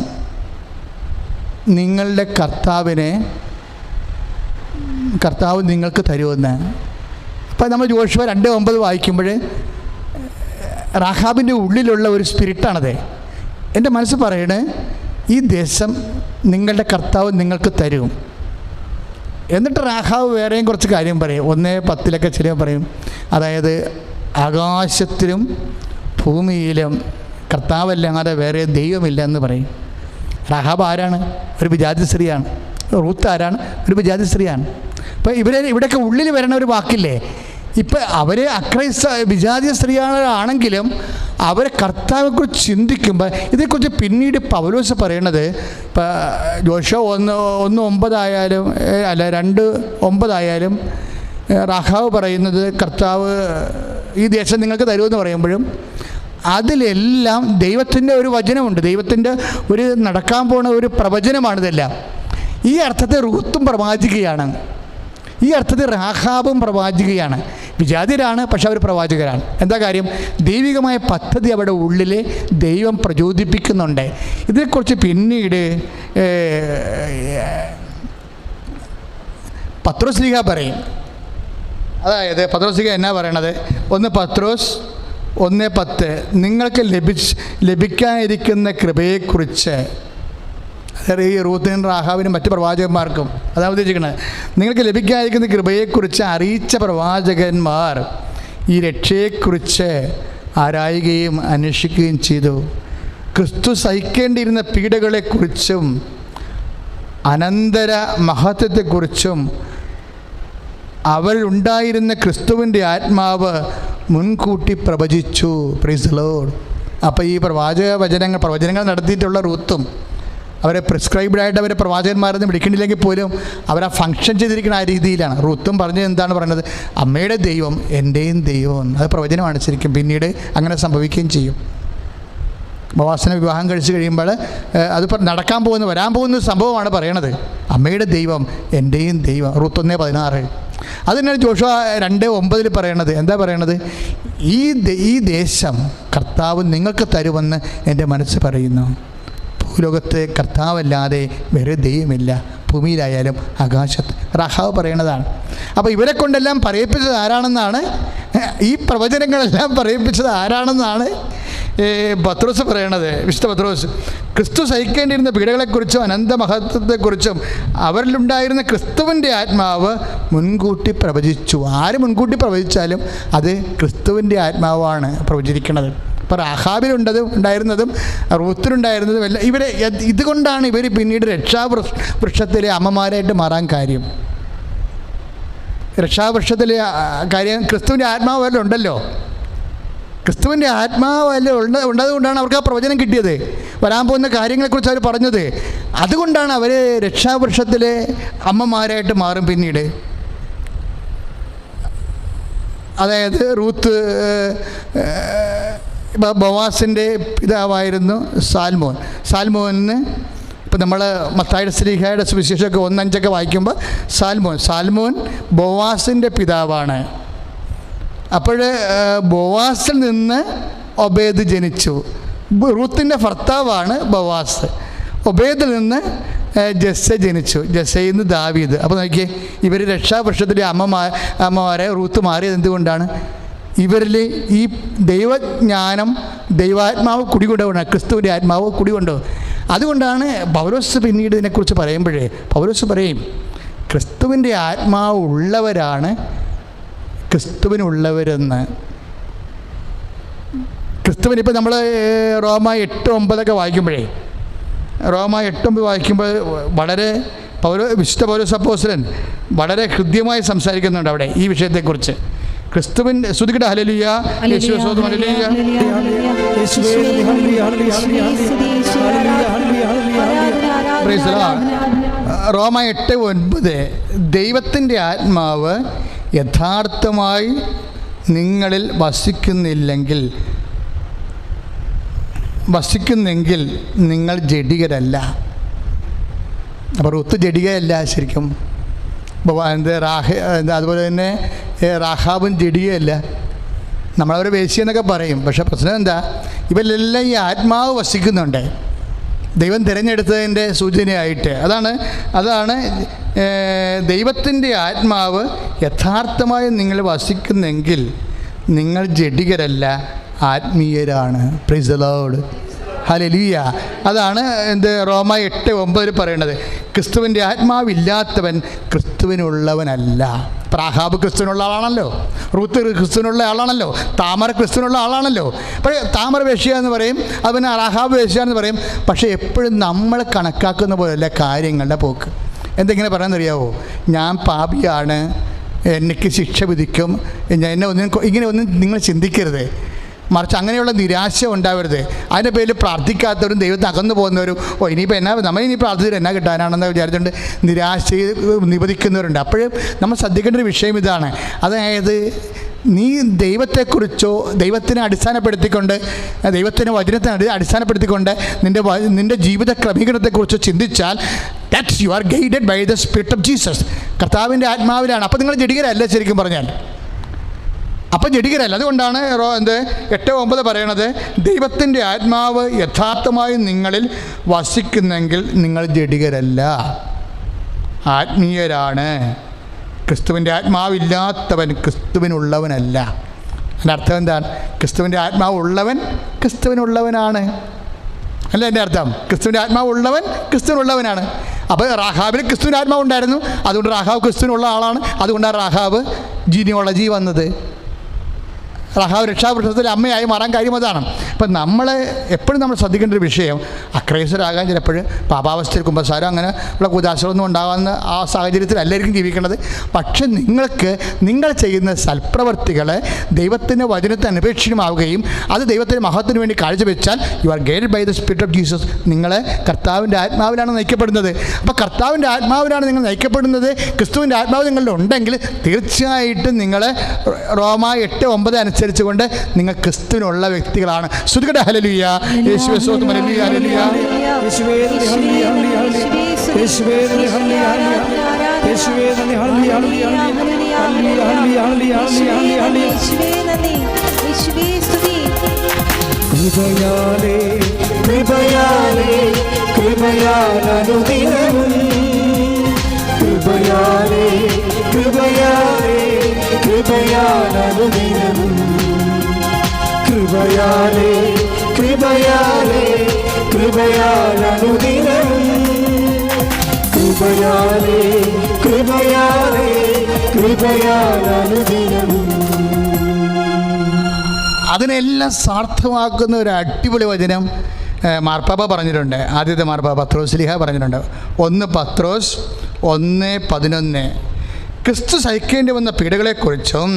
നിങ്ങളുടെ കർത്താവ് നിങ്ങൾക്ക് തരുമെന്ന്. അപ്പം നമ്മൾ യോശുവ 2:9 വായിക്കുമ്പോൾ റാഹാബിൻ്റെ ഉള്ളിലുള്ള ഒരു സ്പിരിറ്റാണത്. എൻ്റെ മനസ്സ് പറയണേ, ഈ ദേശം നിങ്ങളുടെ കർത്താവ് നിങ്ങൾക്ക് തരും. എന്നിട്ട് റാഹാബ് വേറെയും കുറച്ച് കാര്യം പറയും. 1:10 ചില പറയും, അതായത് ആകാശത്തിലും ഭൂമിയിലും കർത്താവല്ലാതെ വേറെ ദൈവമില്ല എന്ന് പറയും. റാഹാബ് ആരാണ്? ഒരു വിജാതി സ്ത്രീയാണ്. റൂത്ത് ആരാണ്? ഒരു വിജാതി സ്ത്രീയാണ്. അപ്പോൾ ഇവിടെയൊക്കെ ഉള്ളിൽ വരണ ഒരു വാക്കില്ലേ, ഇപ്പം അവർ വിജാതീയ സ്ത്രീയാണെങ്കിലും അവരെ കർത്താവിനെക്കുറിച്ച് ചിന്തിക്കുമ്പോൾ ഇതേക്കുറിച്ച് പിന്നീട് പൗലോസ് പറയണത്, ഇപ്പം യോശുവ 1:9 അല്ല 2:9 റാഹാബ് പറയുന്നത് കർത്താവ് ഈ ദേശം നിങ്ങൾക്ക് തരുമെന്ന് പറയുമ്പോഴും അതിലെല്ലാം ദൈവത്തിൻ്റെ ഒരു വചനമുണ്ട്. ദൈവത്തിൻ്റെ ഒരു നടക്കാൻ പോണ ഒരു പ്രവചനമാണിതെല്ലാം. ഈ അർത്ഥത്തെ റൂത്തും പ്രവാചികയാണ്, ഈ അർത്ഥത്തിൽ റാഹാബും പ്രവാചികയാണ്. വിജാതിരാണ്, പക്ഷെ അവർ പ്രവാചകരാണ്. എന്താ കാര്യം? ദൈവികമായ പദ്ധതി അവരുടെ ഉള്ളിൽ ദൈവം പ്രചോദിപ്പിക്കുന്നുണ്ട്. ഇതിനെക്കുറിച്ച് പിന്നീട് പത്രോസ്ലീഹ പറയും. അതായത് പത്രോസ്ലീഹ എന്നാ പറയണത്? 1 പത്രോസ് 1:10 നിങ്ങൾക്ക് ലഭിക്കാനിരിക്കുന്ന കൃപയെക്കുറിച്ച്, അതായത് ഈ റൂത്തിനും റാഹാബിനും മറ്റ് പ്രവാചകന്മാർക്കും അതാണ് ഉദ്ദേശിക്കുന്നത്. നിങ്ങൾക്ക് ലഭിക്കാതിരിക്കുന്ന കൃപയെക്കുറിച്ച് അറിയിച്ച പ്രവാചകന്മാർ ഈ രക്ഷയെക്കുറിച്ച് ആരായുകയും അന്വേഷിക്കുകയും ചെയ്തു. ക്രിസ്തു സഹിക്കേണ്ടിയിരുന്ന പീഡകളെക്കുറിച്ചും അനന്തര മഹത്വത്തെക്കുറിച്ചും അവരുണ്ടായിരുന്ന ക്രിസ്തുവിൻ്റെ ആത്മാവ് മുൻകൂട്ടി പ്രവചിച്ചു. Price the Lord. അപ്പോൾ ഈ പ്രവചനങ്ങൾ നടത്തിയിട്ടുള്ള റൂത്തും അവരെ പ്രിസ്ക്രൈബ്ഡായിട്ട് അവരെ പ്രവാചകന്മാരെന്ന് വിളിക്കണില്ലെങ്കിൽ പോലും അവരാ ഫങ്ഷൻ ചെയ്തിരിക്കുന്ന ആ രീതിയിലാണ്. റൂത്തും പറഞ്ഞത് എന്താണ് പറയുന്നത്? അമ്മയുടെ ദൈവം എൻ്റെയും ദൈവം. അത് പ്രവചനമാണ് ശരിക്കും. പിന്നീട് അങ്ങനെ സംഭവിക്കുകയും ചെയ്യും. ബോവാസിനെ വിവാഹം കഴിച്ച് കഴിയുമ്പോൾ അത് വരാൻ പോകുന്ന സംഭവമാണ് പറയണത്. അമ്മയുടെ ദൈവം എൻ്റെയും ദൈവം. റൂത്ത് 1:16. അത് തന്നെയാണ് ജോഷുവ 2:9 പറയണത്. എന്താ പറയണത്? ഈ ദേശം കർത്താവ് നിങ്ങൾക്ക് തരുമെന്ന് എൻ്റെ മനസ്സ് പറയുന്നു. ഭൂലോകത്ത് കർത്താവല്ലാതെ വേറെ ദൈവമില്ല, ഭൂമിയിലായാലും ആകാശത്ത്. റാഹാബ് പറയണതാണ്. അപ്പോൾ ഇവരെ കൊണ്ടെല്ലാം പറയിപ്പിച്ചത് ആരാണെന്നാണ്, ഈ പ്രവചനങ്ങളെല്ലാം പറയിപ്പിച്ചത് ആരാണെന്നാണ് പത്രോസ് പറയണത്. വിശുദ്ധ പത്രോസ് ക്രിസ്തു സഹിക്കേണ്ടിയിരുന്ന പീഡകളെക്കുറിച്ചും അനന്തമഹത്വത്തെക്കുറിച്ചും അവരിലുണ്ടായിരുന്ന ക്രിസ്തുവിൻ്റെ ആത്മാവ് മുൻകൂട്ടി പ്രവചിച്ചു. ആര് മുൻകൂട്ടി പ്രവചിച്ചാലും അത് ക്രിസ്തുവിൻ്റെ ആത്മാവാണ് പ്രവചിക്കുന്നത്. ഇപ്പോൾ ഉണ്ടായിരുന്നതും റൂത്തിലുണ്ടായിരുന്നതും എല്ലാം ഇതുകൊണ്ടാണ് ഇവർ പിന്നീട് രക്ഷാവൃക്ഷത്തിലെ അമ്മമാരായിട്ട് മാറാൻ കാര്യം. രക്ഷാവൃക്ഷത്തിലെ കാര്യം ക്രിസ്തുവിൻ്റെ ആത്മാവ് വല്ല ഉണ്ടല്ലോ. ക്രിസ്തുവിൻ്റെ ആത്മാവ് വല്ല ഉണ്ടതുകൊണ്ടാണ് അവർക്ക് ആ പ്രവചനം കിട്ടിയത്. വരാൻ പോകുന്ന കാര്യങ്ങളെക്കുറിച്ച് അവർ പറഞ്ഞത്. അതുകൊണ്ടാണ് അവർ രക്ഷാവൃക്ഷത്തിലെ അമ്മമാരായിട്ട് മാറും പിന്നീട്. അതായത് റൂത്ത് ബോവാസിൻ്റെ പിതാവായിരുന്നു സാൽമോന്. ഇപ്പം നമ്മൾ മത്തായിയുടെ ശ്ലീഹായുടെ സുവിശേഷമൊക്കെ 1:5 വായിക്കുമ്പോൾ സാൽമോൻ ബോവാസിൻ്റെ പിതാവാണ്. അപ്പോൾ ബോവാസിൽ നിന്ന് ഒബേദ് ജനിച്ചു. റൂത്തിൻ്റെ ഭർത്താവാണ് ബോവാസ്. ഒബേദിൽ നിന്ന് ജെസ്സ ജനിച്ചു. ജെസ്സയിൽ നിന്ന് ദാവീദ്. അപ്പോൾ നോക്കിയേ, ഇവർ രക്ഷാവൃക്ഷത്തിലെ അമ്മമാരെ റൂത്ത് മാറിയത് എന്തുകൊണ്ടാണ്? ഇവരിൽ ഈ ദൈവജ്ഞാനം, ദൈവാത്മാവ് കുടികൊണ്ടുപോകണം. ക്രിസ്തുവിൻ്റെ ആത്മാവ് കുടികൊണ്ടു. അതുകൊണ്ടാണ് പൗലോസ് പിന്നീട് ഇതിനെക്കുറിച്ച് പറയുമ്പോഴേ പൗലോസ് പറയും, ക്രിസ്തുവിൻ്റെ ആത്മാവ് ഉള്ളവരാണ് ക്രിസ്തുവിനുള്ളവരെന്ന്. ക്രിസ്തുവിന് ഇപ്പോൾ നമ്മൾ റോമ 8:9 വായിക്കുമ്പോഴേ റോമ 8:9 വായിക്കുമ്പോൾ വളരെ വിശുദ്ധ പൗലോസ് അപ്പോസ്തലൻ വളരെ ഹൃദ്യമായി സംസാരിക്കുന്നുണ്ട് അവിടെ ഈ വിഷയത്തെക്കുറിച്ച്. ക്രിസ്തുവിൻ്റെ സ്തുതിക്കട്ടെ, ഹല്ലേലൂയ, യേശുവേ സ്തോത്രം, ഹല്ലേലൂയ. Praise the Lord. റോമ 8:9 ദൈവത്തിൻ്റെ ആത്മാവ് യഥാർത്ഥമായി നിങ്ങളിൽ വസിക്കുന്നെങ്കിൽ നിങ്ങൾ ജഡികരല്ല. അപ്പോൾ റുത്ത് ജഡികയല്ല ശരിക്കും. അതുപോലെ തന്നെ റാഹാബും ജഡികയല്ല. നമ്മളവരെ വേശ്യ പറയും. പക്ഷേ പ്രശ്നം എന്താ, ഇവരിലെല്ലാം ഈ ആത്മാവ് വസിക്കുന്നുണ്ട്, ദൈവം തിരഞ്ഞെടുത്തതിൻ്റെ സൂചനയായിട്ട്. അതാണ് ദൈവത്തിൻ്റെ ആത്മാവ് യഥാർത്ഥമായി നിങ്ങൾ വസിക്കുന്നെങ്കിൽ നിങ്ങൾ ജഡികരല്ല, ആത്മീയരാണ്. പ്രൈസ് ദി ലോർഡ്, ഹല്ലേലൂയ. അതാണ് റോമ 8:9 പറയുന്നത്. ക്രിസ്തുവിൻ്റെ ആത്മാവില്ലാത്തവൻ ക്രിസ്തുവിനുള്ളവനല്ല. റാഹാബ് ക്രിസ്തുവിനുള്ള ആളാണല്ലോ, റൂത്ത് ക്രിസ്തുവിനുള്ള ആളാണല്ലോ, താമര ക്രിസ്തുവിനുള്ള ആളാണല്ലോ. പക്ഷേ താമര വേശ്യ എന്ന് പറയും, അതുപോലെ റാഹാബ് വേശ്യ എന്ന് പറയും. പക്ഷേ എപ്പോഴും നമ്മൾ കണക്കാക്കുന്ന പോലെയല്ല കാര്യങ്ങളുടെ പോക്ക്. എന്തെങ്കിലും പറയാമെന്നറിയാവോ? ഞാൻ പാപിയാണ്, എനിക്ക് ശിക്ഷ വിധിക്കും, ഇങ്ങനെയൊന്നും നിങ്ങൾ ചിന്തിക്കരുത്. മറിച്ച് അങ്ങനെയുള്ള നിരാശ ഉണ്ടാവരുത്. അതിൻ്റെ പേരിൽ പ്രാർത്ഥിക്കാത്തവരും ദൈവത്തെ അകന്നു പോകുന്നവരും ഇനിയിപ്പോൾ നമ്മളിനി പ്രാർത്ഥിച്ചിട്ട് എന്നാ കിട്ടാനാണെന്ന് വിചാരിച്ചുകൊണ്ട് നിരാശയിൽ നിവദിക്കുന്നവരുണ്ട്. അപ്പോഴും നമ്മൾ ശ്രദ്ധിക്കേണ്ട ഒരു വിഷയം ഇതാണ്. അതായത് നീ ദൈവത്തെക്കുറിച്ചോ ദൈവത്തിനെ അടിസ്ഥാനപ്പെടുത്തിക്കൊണ്ട് ദൈവത്തിൻ്റെ വചനത്തെ അടിസ്ഥാനപ്പെടുത്തിക്കൊണ്ട് നിൻ്റെ ജീവിത ക്രമീകരണത്തെക്കുറിച്ച് ചിന്തിച്ചാൽ that you are guided by the spirit of Jesus. കർത്താവിൻ്റെ ആത്മാവിലാണ്. അപ്പോൾ നിങ്ങൾ ജഡികരല്ല ശരിക്കും പറഞ്ഞാൽ. അപ്പം ജഡികരല്ല. അതുകൊണ്ടാണ് 8:9 പറയണത്, ദൈവത്തിൻ്റെ ആത്മാവ് യഥാർത്ഥമായി നിങ്ങളിൽ വസിക്കുന്നെങ്കിൽ നിങ്ങൾ ജഡികരല്ല, ആത്മീയരാണ്. ക്രിസ്തുവിൻ്റെ ആത്മാവില്ലാത്തവൻ ക്രിസ്തുവിനുള്ളവനല്ല. അതിൻ്റെ അർത്ഥം എന്താണ്? ക്രിസ്തുവിൻ്റെ ആത്മാവ് ഉള്ളവൻ ക്രിസ്തുവിനുള്ളവനാണ് അല്ല എൻ്റെ അർത്ഥം. ക്രിസ്തുവിൻ്റെ ആത്മാവ് ഉള്ളവൻ ക്രിസ്തുവിനുള്ളവനാണ്. അപ്പോൾ റാഹാബിൽ ക്രിസ്തുവിൻ്റെ ആത്മാവ് ഉണ്ടായിരുന്നു, അതുകൊണ്ട് റാഹാബ് ക്രിസ്തുവിനുള്ള ആളാണ്. അതുകൊണ്ടാണ് റാഹാബ് ജീനിയോളജി വന്നത്. റാഹാബ് രക്ഷാവൃക്ഷത്തിലെ അമ്മയായി മാറാൻ കാര്യം അതാണ്. അപ്പം എപ്പോഴും നമ്മൾ ശ്രദ്ധിക്കേണ്ട ഒരു വിഷയം, അക്രൈസ്തരാകാൻ ചിലപ്പോൾ പാപാവസ്ഥയിൽ കുമ്പസാരം അങ്ങനെ ഉള്ള കുദാശകളൊന്നും ഉണ്ടാകാവുന്ന ആ സാഹചര്യത്തിലല്ലായിരിക്കും ജീവിക്കേണ്ടത്. പക്ഷെ നിങ്ങൾ ചെയ്യുന്ന സൽപ്രവർത്തികൾ ദൈവത്തിൻ്റെ വചനത്തെ അനപേക്ഷിതമാവുകയും അത് ദൈവത്തിൻ്റെ മഹത്വത്തിന് വേണ്ടി കാഴ്ചവെച്ചാൽ you are guided by the spirit of Jesus. നിങ്ങൾ കർത്താവിൻ്റെ ആത്മാവിലാണ് നയിക്കപ്പെടുന്നത്. അപ്പോൾ കർത്താവിൻ്റെ ആത്മാവിലാണ് നിങ്ങൾ നയിക്കപ്പെടുന്നത്, ക്രിസ്തുവിൻ്റെ ആത്മാവ് നിങ്ങളിൽ ഉണ്ടെങ്കിൽ തീർച്ചയായിട്ടും നിങ്ങൾ റോമ 8:9 അനുസരിച്ചുകൊണ്ട് നിങ്ങൾ ക്രിസ്തുവിനുള്ള വ്യക്തികളാണ്. സ്തുതിക്കട്ടെ, ഹല്ലേലൂയ, യേശുവേ സ്തോത്രം, ഹല്ലേലൂയ, ഹല്ലേലൂയ, യേശുവേ നന്ദി, ഹല്ലേലൂയ, ഹല്ലേലൂയ, യേശുവേ നന്ദി, ഹല്ലേലൂയ, ഹല്ലേലൂയ, യേശുവേ നന്ദി, ഹല്ലേലൂയ, ഹല്ലേലൂയ, ഹല്ലേലൂയ, ഹല്ലേലൂയ, ഹല്ലേലൂയ, യേശുവേ നന്ദി, യേശുവേ സ്തുതി. കൃപയാലേ കൃപയാലേ കൃപയാൽ അനുദിനവും, കൃപയാലേ കൃപയാലേ കൃപയാൽ അനുദിനവും, കൃപയാലേ കൃപയാലേ കൃപയാൽ അനുദിനവും, കൃപയാലേ കൃപയാലേ കൃപയാൽ അനുദിനവും. അതിനെല്ലാം സാർത്ഥമാക്കുന്ന ഒരു അടിപൊളി വചനം മാർപ്പാപ്പ പറഞ്ഞിട്ടുണ്ട്. ആദ്യത്തെ മാർപ്പാപ്പ പത്രോസ്ലീഹ പറഞ്ഞിട്ടുണ്ട്. 1 പത്രോസ് 1:11 ക്രിസ്തു സഹിക്കേണ്ടി വന്ന പീഡകളെക്കുറിച്ചും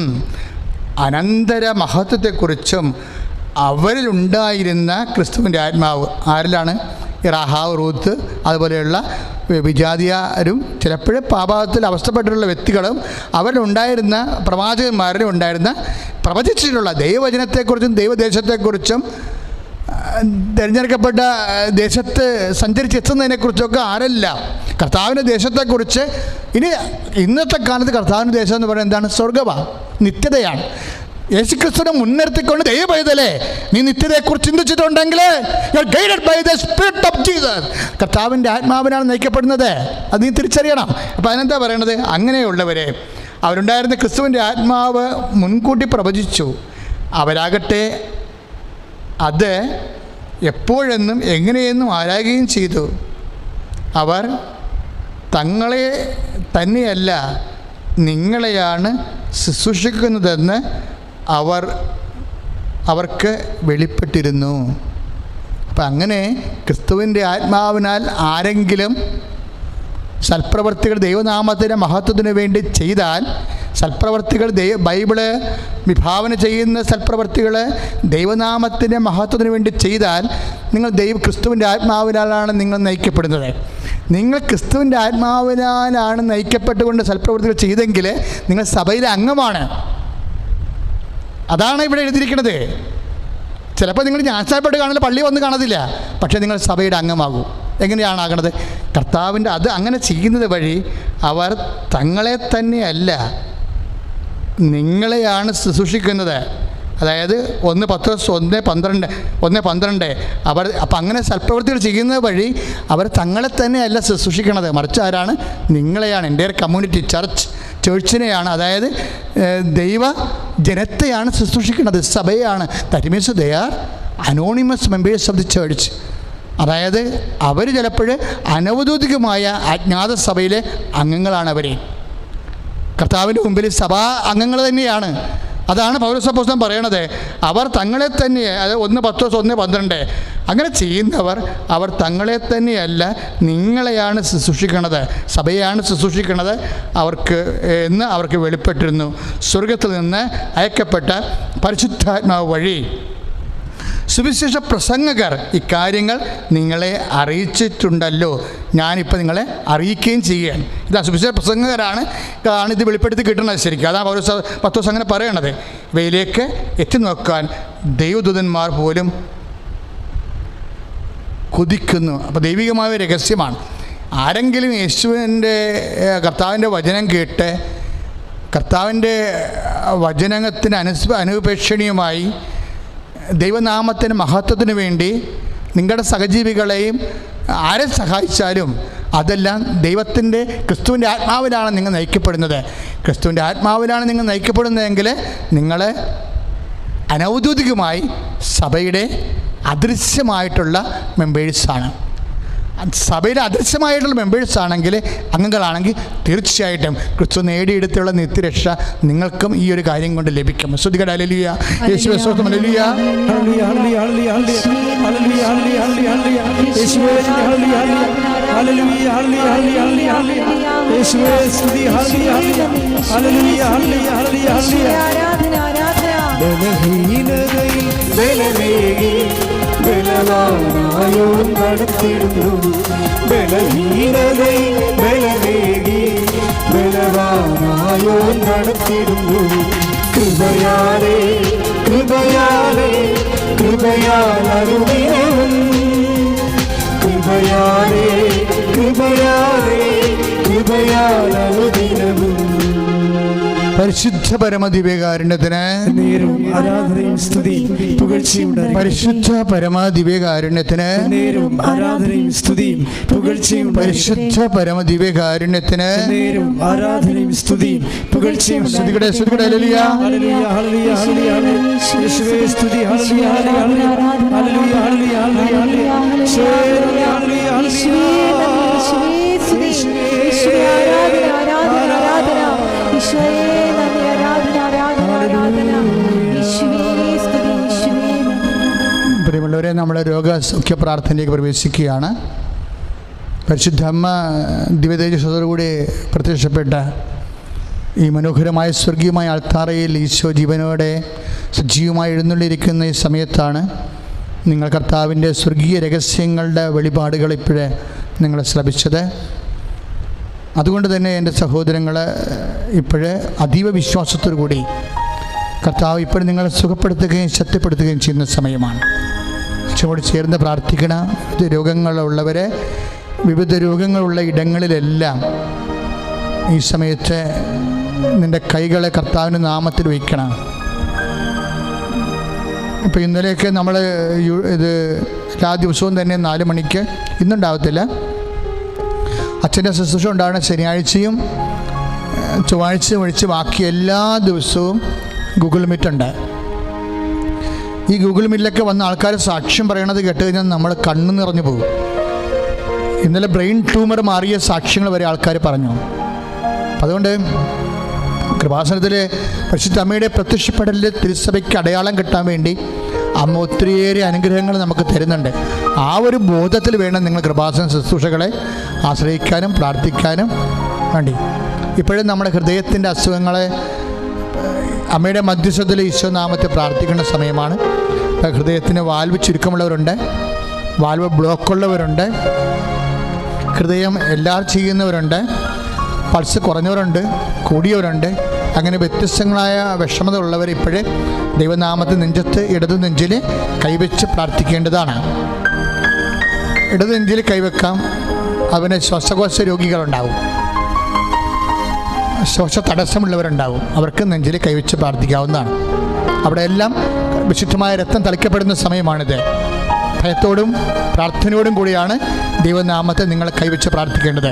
അനന്തര മഹത്വത്തെക്കുറിച്ചും അവരിലുണ്ടായിരുന്ന ക്രിസ്തുവിൻ്റെ ആത്മാവ് ആരിലാണ്? റാഹാബ്, റൂത്ത്, അതുപോലെയുള്ള വിജാതിയരും ചിലപ്പോഴും പാപത്തിൽ അവസ്ഥപ്പെട്ടിട്ടുള്ള വ്യക്തികളും അവരിലുണ്ടായിരുന്ന പ്രവാചകന്മാരിലും ഉണ്ടായിരുന്ന പ്രവചിച്ചിട്ടുള്ള ദൈവവചനത്തെക്കുറിച്ചും ദൈവദേശത്തെക്കുറിച്ചും തിരഞ്ഞെടുക്കപ്പെട്ട ദേശത്ത് സഞ്ചരിച്ചെത്തുന്നതിനെക്കുറിച്ചൊക്കെ ആരെല്ലാം കർത്താവിൻ്റെ ദേശത്തെക്കുറിച്ച്. ഇന്നത്തെ കാലത്ത് കർത്താവിൻ്റെ ദേശം എന്ന് പറയുന്നത് എന്താണ്? സ്വർഗ്ഗമാണ്, നിത്യതയാണ്. യേശുക്രിസ്തുവിനെ മുൻനിർത്തിക്കൊണ്ട് ദൈവപൈതലേ, നീ നിത്യതയെക്കുറിച്ച് ചിന്തിച്ചിട്ടുണ്ടെങ്കിൽ you are guided by the spirit of Jesus. കർത്താവിൻ്റെ ആത്മാവിനാണ് നയിക്കപ്പെടുന്നത്. അത് നീ തിരിച്ചറിയണം. അപ്പോൾ അതിനെന്താ പറയണത്? അങ്ങനെയുള്ളവരെ അവരുണ്ടായിരുന്ന ക്രിസ്തുവിൻ്റെ ആത്മാവ് മുൻകൂട്ടി പ്രവചിച്ചു. അവരാകട്ടെ അത് എപ്പോഴെന്നും എങ്ങനെയെന്നും ആരായുകയും ചെയ്തു. അവർ തങ്ങളെ തന്നെയല്ല നിങ്ങളെയാണ് ശുശ്രൂഷിക്കുന്നതെന്ന് അവർക്ക് വെളിപ്പെട്ടിരുന്നു. അപ്പം അങ്ങനെ ക്രിസ്തുവിൻ്റെ ആത്മാവിനാൽ ആരെങ്കിലും സൽപ്രവർത്തികൾ ദൈവനാമത്തിൻ്റെ മഹത്വത്തിന് വേണ്ടി ചെയ്താൽ, സൽപ്രവർത്തികൾ ബൈബിള് വിഭാവന ചെയ്യുന്ന സൽപ്രവർത്തികൾ ദൈവനാമത്തിൻ്റെ മഹത്വത്തിന് വേണ്ടി ചെയ്താൽ, നിങ്ങൾ ക്രിസ്തുവിൻ്റെ ആത്മാവിനാലാണ് നിങ്ങൾ നയിക്കപ്പെടുന്നത്. നിങ്ങൾ ക്രിസ്തുവിൻ്റെ ആത്മാവിനാലാണ് നയിക്കപ്പെട്ടുകൊണ്ട് സൽപ്രവർത്തികൾ ചെയ്തെങ്കിൽ നിങ്ങൾ സഭയിലെ അംഗമാണ്. അതാണ് ഇവിടെ എഴുതിയിരിക്കുന്നത്. ചിലപ്പോൾ നിങ്ങൾ ഞാൻസാപ്പെട്ട് കാണില്ല, പള്ളി വന്ന് കാണത്തില്ല, പക്ഷേ നിങ്ങൾ സഭയുടെ അംഗമാകൂ. എങ്ങനെയാണ് ആകണത്? കർത്താവിൻ്റെ അത് അങ്ങനെ ചെയ്യുന്നത് വഴി അവർ തങ്ങളെ തന്നെയല്ല നിങ്ങളെയാണ് ശുശ്രൂഷിക്കുന്നത്. അതായത് 1 Pത്രോസ് 1:12 അവർ അപ്പം അങ്ങനെ സൽപ്രവൃത്തികൾ ചെയ്യുന്നത് വഴി അവർ തങ്ങളെ തന്നെയല്ല ശുശ്രൂഷിക്കണത്, മറിച്ച് ആരാണ്? നിങ്ങളെയാണ്. എൻ്റെ കമ്മ്യൂണിറ്റി ചേർച്ചിനെയാണ്, അതായത് ദൈവ ജനത്തെയാണ് ശുശ്രൂഷിക്കുന്നത്, സഭയാണ്. That means they are anonymous members of the church. അതായത് അവർ ചിലപ്പോൾ അനൗദ്യോഗികമായ അജ്ഞാത സഭയിലെ അംഗങ്ങളാണ്. അവർ കർത്താവിൻ്റെ മുമ്പിൽ സഭാ അംഗങ്ങൾ തന്നെയാണ്. അതാണ് പൗലോസപ്പോസ്തലൻ പറയണത്. അവർ തങ്ങളെ തന്നെ, അത് 1 Pത്രോസ് 1:12 അങ്ങനെ ചെയ്യുന്നവർ അവർ തങ്ങളെ തന്നെയല്ല നിങ്ങളെയാണ് ശുശ്രൂഷിക്കണത്, സഭയാണ് ശുശ്രൂഷിക്കണത് എന്ന് അവർക്ക് വെളിപ്പെട്ടിരുന്നു. സ്വർഗത്തിൽ നിന്ന് അയക്കപ്പെട്ട പരിശുദ്ധാത്മാവ് വഴി സുവിശേഷ പ്രസംഗകർ ഇക്കാര്യങ്ങൾ നിങ്ങളെ അറിയിച്ചിട്ടുണ്ടല്ലോ, ഞാനിപ്പോൾ നിങ്ങളെ അറിയിക്കുകയും ചെയ്യുകയാണ്. ഇതാ സുവിശേഷ പ്രസംഗകരാണ് ഇത് വെളിപ്പെടുത്തി കിട്ടുന്നത്. ശരിക്കും അതാണ് പത്രോസ് അങ്ങനെ പറയണത്. ഇവയിലേക്ക് എത്തി നോക്കാൻ ദൈവദൂതന്മാർ പോലും കൊതിക്കുന്നു. അപ്പോൾ ദൈവികമായ രഹസ്യമാണ്. ആരെങ്കിലും യേശുവിൻ്റെ കർത്താവിൻ്റെ വചനം കേട്ട് കർത്താവിൻ്റെ വചനത്തിന് അനുപേക്ഷണീയമായി ദൈവനാമത്തിന് മഹത്വത്തിന് വേണ്ടി നിങ്ങളുടെ സഹജീവികളെയും ആരെ സഹായിച്ചാലും അതെല്ലാം ദൈവത്തിൻ്റെ ക്രിസ്തുവിൻ്റെ ആത്മാവിലാണ് നിങ്ങൾ നയിക്കപ്പെടുന്നത്. ക്രിസ്തുവിൻ്റെ ആത്മാവിലാണ് നിങ്ങൾ നയിക്കപ്പെടുന്നതെങ്കിൽ നിങ്ങൾ അനൗദ്യോഗികമായി സഭയുടെ അദൃശ്യമായിട്ടുള്ള മെമ്പേഴ്സാണ്. സഭയുടെ അദൃശ്യമായിട്ടുള്ള മെമ്പേഴ്സ് ആണെങ്കിൽ, അംഗങ്ങളാണെങ്കിൽ തീർച്ചയായിട്ടും ക്രിസ്തു നേടിയെടുത്തുള്ള നിത്യരക്ഷ നിങ്ങൾക്കും ഈ ഒരു കാര്യം കൊണ്ട് ലഭിക്കും. ശ്രുതികട ഹല്ലേലൂയ, യേശുവേ സ്തോത്രം, ഹല്ലേലൂയ, ഹല്ലേലൂയ, ഹല്ലേലൂയ, ഹല്ലേലൂയ, ഹല്ലേലൂയ, ഹല്ലേലൂയ, ഹല്ലേലൂയ, യേശുവേ ഹല്ലേലൂയ, ഹല്ലേലൂയ, ഹല്ലേലൂയ, ഹല്ലേലൂയ, യേശുവേ സ്തുതി, ഹല്ലേലൂയ, ഹല്ലേലൂയ, ഹല്ലേലൂയ, ഹല്ലേലൂയ, ഹല്ലേലൂയ. ആരാധന ആരാധന. ബലഹീനതയിൽ ബലമേകി ബലവാനായോ നടത്തിടുന്നു, ബലഹീനതയിൽ ബലമേകി ബലവാനായോ നടത്തിടുന്നു. കൃപയാലേ കൃപയാലേ കൃപയാലരുദിനവും, കൃപയാലേ കൃപയാലേ കൃപയാലരുദിനവും. പരിശുദ്ധ പരമദിവ്യകാരുണ്യത്തിന് നേരും ആരാധനയും സ്തുതിയും പുകഴ്ചയും ഉണ്ടായിരിക്കട്ടെ. പരിശുദ്ധ പരമദിവ്യകാരുണ്യത്തിന് നേരും ആരാധനയും സ്തുതിയും പുകഴ്ചയും ഉണ്ടായിരിക്കട്ടെ. പരിശുദ്ധ പരമദിവ്യകാരുണ്യത്തിന് നേരും ആരാധനയും സ്തുതിയും പുകഴ്ചയും സ്തുതികടെ സ്തുതികടെ ഹല്ലേലൂയ, ഹല്ലേലൂയ, ഹല്ലേലൂയ, ഹല്ലേലൂയ, ഹല്ലേലൂയ, യേശുവേ സ്തുതി, ഹല്ലേലൂയ, ഹല്ലേലൂയ, ഹല്ലേലൂയ, ഹല്ലേലൂയ, ഹല്ലേലൂയ, ഹല്ലേലൂയ, ഹല്ലേലൂയ, പ്രിയമുള്ളവരെ, നമ്മൾ രോഗസൗഖ്യ പ്രാർത്ഥനയിലേക്ക് പ്രവേശിക്കുകയാണ്. പരിശുദ്ധ അമ്മ ദിവ്യതേജസ്സോടുകൂടി പ്രത്യക്ഷപ്പെട്ട ഈ മനോഹരമായ സ്വർഗീയമായ അൾത്താരയിൽ ഈശോ ജീവനോടെ സജീവമായി എഴുന്നള്ളിയിരിക്കുന്ന ഈ സമയത്താണ് നിങ്ങൾ കർത്താവിൻ്റെ സ്വർഗീയ രഹസ്യങ്ങളുടെ വെളിപാടുകൾ ഇപ്പോഴേ നിങ്ങൾ ശ്രമിച്ചത്. അതുകൊണ്ട് തന്നെ എൻ്റെ സഹോദരങ്ങൾ, ഇപ്പോഴേ അതീവ വിശ്വാസത്തോടു കൂടി കർത്താവ് ഇപ്പോഴും നിങ്ങളെ സുഖപ്പെടുത്തുകയും ശക്തിപ്പെടുത്തുകയും ചെയ്യുന്ന സമയമാണ്. അച്ഛനോട് ചേർന്ന് പ്രാർത്ഥിക്കണം. വിവിധ രോഗങ്ങളുള്ളവരെ, വിവിധ രോഗങ്ങളുള്ള ഇടങ്ങളിലെല്ലാം ഈ സമയത്ത് നിൻ്റെ കൈകളെ കർത്താവിൻ്റെ നാമത്തിൽ വയ്ക്കണം. ഇപ്പോൾ ഇന്നലെയൊക്കെ നമ്മൾ ഇത് എല്ലാ ദിവസവും തന്നെ 4 മണിക്ക്, ഇന്നുണ്ടാവത്തില്ല, അച്ഛൻ്റെ ശുശ്രൂഷ ഉണ്ടാകുന്ന ശനിയാഴ്ചയും ചൊവ്വാഴ്ചയും ഒഴിച്ച് ബാക്കി എല്ലാ ദിവസവും ഗൂഗിൾ മീറ്റ് ഉണ്ട്. ഈ ഗൂഗിൾ മീറ്റിലൊക്കെ വന്ന ആൾക്കാർ സാക്ഷ്യം പറയണത് കേട്ട് കഴിഞ്ഞാൽ നമ്മൾ കണ്ണു നിറഞ്ഞു പോകും. ഇന്നലെ ബ്രെയിൻ ട്യൂമർ മാറിയ സാക്ഷ്യങ്ങൾ വരെ ആൾക്കാർ പറഞ്ഞു. അതുകൊണ്ട് കൃപാസനത്തിൽ പരിശുദ്ധ അമ്മയുടെ പ്രത്യക്ഷപ്പെടലിൽ തിരുസഭയ്ക്ക് അടയാളം കിട്ടാൻ വേണ്ടി അമ്മ ഒത്തിരിയേറെ അനുഗ്രഹങ്ങൾ നമുക്ക് തരുന്നുണ്ട്. ആ ആ ഒരു ബോധത്തിൽ വേണം നിങ്ങൾ കൃപാസന ശുശ്രൂഷകളെ ആശ്രയിക്കാനും പ്രാർത്ഥിക്കാനും വേണ്ടി. ഇപ്പോഴും നമ്മുടെ ഹൃദയത്തിൻ്റെ അസുഖങ്ങളെ അമ്മയുടെ മധ്യസ്ഥതയിൽ ഈശോനാമത്തെ പ്രാർത്ഥിക്കേണ്ട സമയമാണ്. ഹൃദയത്തിന് വാൽവ് ചുരുക്കമുള്ളവരുണ്ട്, വാൽവ് ബ്ലോക്കുള്ളവരുണ്ട്, ഹൃദയം എല്ലാവരും ചെയ്യുന്നവരുണ്ട്, പൾസ് കുറഞ്ഞവരുണ്ട്, കൂടിയവരുണ്ട്. അങ്ങനെ വ്യത്യസ്തങ്ങളായ വിഷമത ഉള്ളവർ ഇപ്പോഴേ ദൈവനാമത്തെ നെഞ്ചത്ത് ഇടതു നെഞ്ചിൽ കൈവച്ച് പ്രാർത്ഥിക്കേണ്ടതാണ്. ഇടതു നെഞ്ചിൽ കൈവെക്കാം. അവന് ശ്വാസകോശ രോഗികളുണ്ടാവും, ശ്വാസ തടസ്സമുള്ളവരുണ്ടാവും. അവർക്ക് നെഞ്ചിൽ കൈവച്ച് പ്രാർത്ഥിക്കാവുന്നതാണ്. അവിടെ എല്ലാം വിശുദ്ധമായ രക്തം തളിക്കപ്പെടുന്ന സമയമാണിത്. ഭയത്തോടും പ്രാർത്ഥനയോടും കൂടിയാണ് ദൈവനാമത്തെ നിങ്ങൾ കൈവച്ച് പ്രാർത്ഥിക്കേണ്ടത്.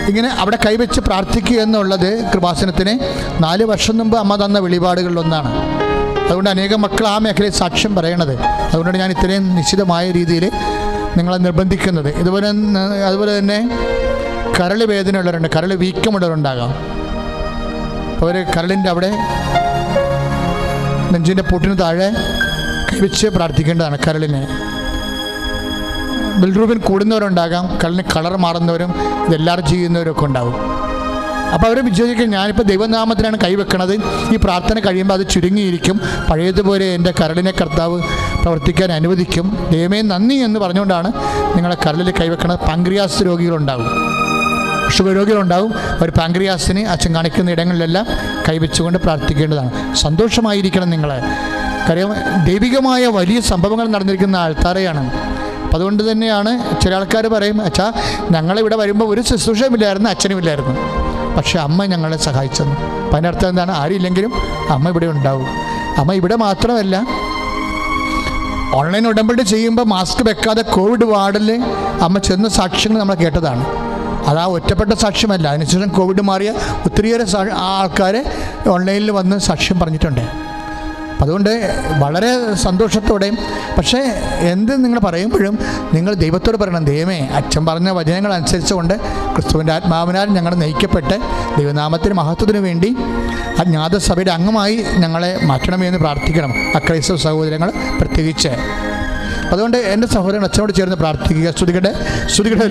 ഇങ്ങനെ അവിടെ കൈവച്ച് പ്രാർത്ഥിക്കുക എന്നുള്ളത് കൃപാസനത്തിന് 4 വർഷം മുമ്പ് അമ്മ തന്ന വെളിപാടുകളിലൊന്നാണ്. അതുകൊണ്ട് അനേകം മക്കൾ ആ മേഖലയിൽ സാക്ഷ്യം പറയണത്. അതുകൊണ്ടാണ് ഞാൻ ഇത്രയും നിശ്ചിതമായ രീതിയിൽ നിങ്ങളെ നിർബന്ധിക്കുന്നത്. അതുപോലെ തന്നെ കരൾ വേദനയുള്ളവരുണ്ട്, കരൾ വീക്കമുള്ളവരുണ്ടാകാം. അവർ കരളിൻ്റെ അവിടെ നെഞ്ചിൻ്റെ പൊട്ടിന് താഴെ കൈവച്ച് പ്രാർത്ഥിക്കേണ്ടതാണ്. കരളിനെ ബിൽറൂബിൻ കൂടുന്നവരുണ്ടാകാം, കരളിന് കളർ മാറുന്നവരും ഇതെല്ലാവരും ചെയ്യുന്നവരൊക്കെ ഉണ്ടാവും. അപ്പോൾ അവർ വിചാരിക്കും ഞാനിപ്പോൾ ദൈവനാമത്തിനാണ് കൈവെക്കണത്, ഈ പ്രാർത്ഥന കഴിയുമ്പോൾ അത് ചുരുങ്ങിയിരിക്കും, പഴയതുപോലെ എൻ്റെ കരളിനെ കർത്താവ് പ്രവർത്തിക്കാൻ അനുവദിക്കും, ദൈവമേ നന്ദി എന്ന് പറഞ്ഞുകൊണ്ടാണ് നിങ്ങളെ കരളിൽ കൈവെക്കണത്. Pancreas രോഗികളുണ്ടാവും, sugar രോഗികളുണ്ടാവും. അവർ പാങ്ക്രിയാസിന് അച്ഛൻ കാണിക്കുന്ന ഇടങ്ങളിലെല്ലാം കൈവച്ചുകൊണ്ട് പ്രാർത്ഥിക്കേണ്ടതാണ്. സന്തോഷമായിരിക്കണം നിങ്ങൾ. കാര്യം ദൈവികമായ വലിയ സംഭവങ്ങൾ നടന്നിരിക്കുന്ന ആൾത്താരെയാണ്. അപ്പം അതുകൊണ്ട് തന്നെയാണ് ചില ആൾക്കാർ പറയും, അച്ഛാ ഞങ്ങളിവിടെ വരുമ്പോൾ ഒരു ശുശ്രൂഷയുമില്ലായിരുന്നു, അച്ഛനുമില്ലായിരുന്നു, പക്ഷേ അമ്മ ഞങ്ങളെ സഹായിച്ചെന്ന്. അപ്പം അതിൻ്റെ അർത്ഥം എന്താണ്? ആരില്ലെങ്കിലും അമ്മ ഇവിടെ ഉണ്ടാവും. അമ്മ ഇവിടെ മാത്രമല്ല, ഓൺലൈൻ ഉടമ്പടി ചെയ്യുമ്പോൾ മാസ്ക് വെക്കാതെ കോവിഡ് വാർഡിൽ അമ്മ ചെന്ന സാക്ഷ്യങ്ങൾ നമ്മൾ കേട്ടതാണ്. അത് ആ ഒറ്റപ്പെട്ട സാക്ഷ്യമല്ല. അതിനുശേഷം കോവിഡ് മാറിയ ഒത്തിരിയേറെ ആൾക്കാർ ഓൺലൈനിൽ വന്ന് സാക്ഷ്യം പറഞ്ഞിട്ടുണ്ട്. അതുകൊണ്ട് വളരെ സന്തോഷത്തോടെയും, പക്ഷേ എന്ത് നിങ്ങൾ പറയുമ്പോഴും നിങ്ങൾ ദൈവത്തോട് പറയണം, ദൈവമേ അച്ഛൻ പറഞ്ഞ വചനങ്ങൾ അനുസരിച്ചുകൊണ്ട് ക്രിസ്തുവിൻ്റെ ആത്മാവിനാൽ ഞങ്ങൾ നയിക്കപ്പെട്ട് ദൈവനാമത്തിന് മഹത്വത്തിന് വേണ്ടി അജ്ഞാതസഭയുടെ അംഗമായി ഞങ്ങളെ മാറ്റണമെന്ന് പ്രാർത്ഥിക്കണം. അക്രൈസ്തവ സഹോദരങ്ങൾ പ്രത്യേകിച്ച്. അതുകൊണ്ട് എൻ്റെ സഹോദരൻ അച്ഛനോട് ചേർന്ന് പ്രാർത്ഥിക്കുക. സ്തുതിക്കട്ടെ, സ്തുതിക്കട്ടെ.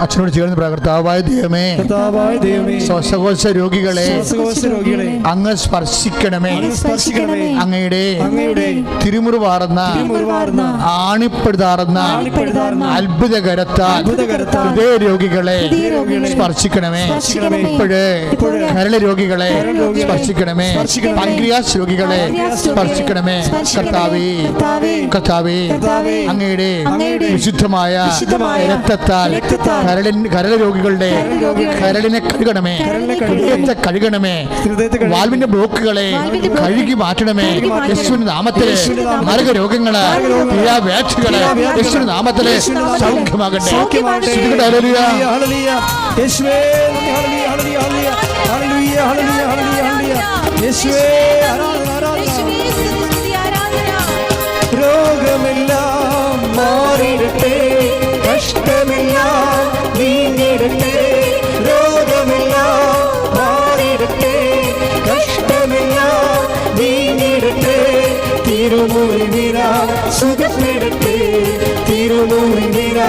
അച്ഛനോട് ചേർന്ന് കർത്താവായ ദൈവമേ, ശ്വാസകോശ രോഗികളെ അങ്ങ് സ്പർശിക്കണമേ. അങ്ങയുടെ തിരുമുറിവാർന്ന ആണിപ്പെടുതാർന്ന അത്ഭുതകരത്താൽ ഹൃദയ രോഗികളെ സ്പർശിക്കണമേ. ഇപ്പോഴേ കരള് രോഗികളെ സ്പർശിക്കണമേ. പാൻക്രിയാസ് രോഗികളെ സ്പർശിക്കണമേ. കർത്താവേ അങ്ങയുടെ വിശുദ്ധമായ രക്തത്താൽ കരൾ രോഗികളുടെ കരളിനെ കഴുകണമേ, ഹൃദയത്തെ കഴുകണമേ, വാൽവിന്റെ ബ്ലോക്കുകളെ കഴുകി മാറ്റണമേ. യേശുവിന്റെ നാമത്തിലെ മാരക രോഗങ്ങള്, വ്യാധികള് യേശുവിന്റെ നാമത്തിലെ സൗഖ്യമാകട്ടെ. രോഗമെല്ലാം മാറിയിടട്ടെ, കഷ്ടമെല്ലാം നീങ്ങിടട്ടെ. രോഗമെല്ലാം മാറിയിടട്ടെ, കഷ്ടമെല്ലാം നീങ്ങിടട്ടെ. തിരുമുറിവിന സുഖപ്പെടട്ടെ, തിരുമുറിവിന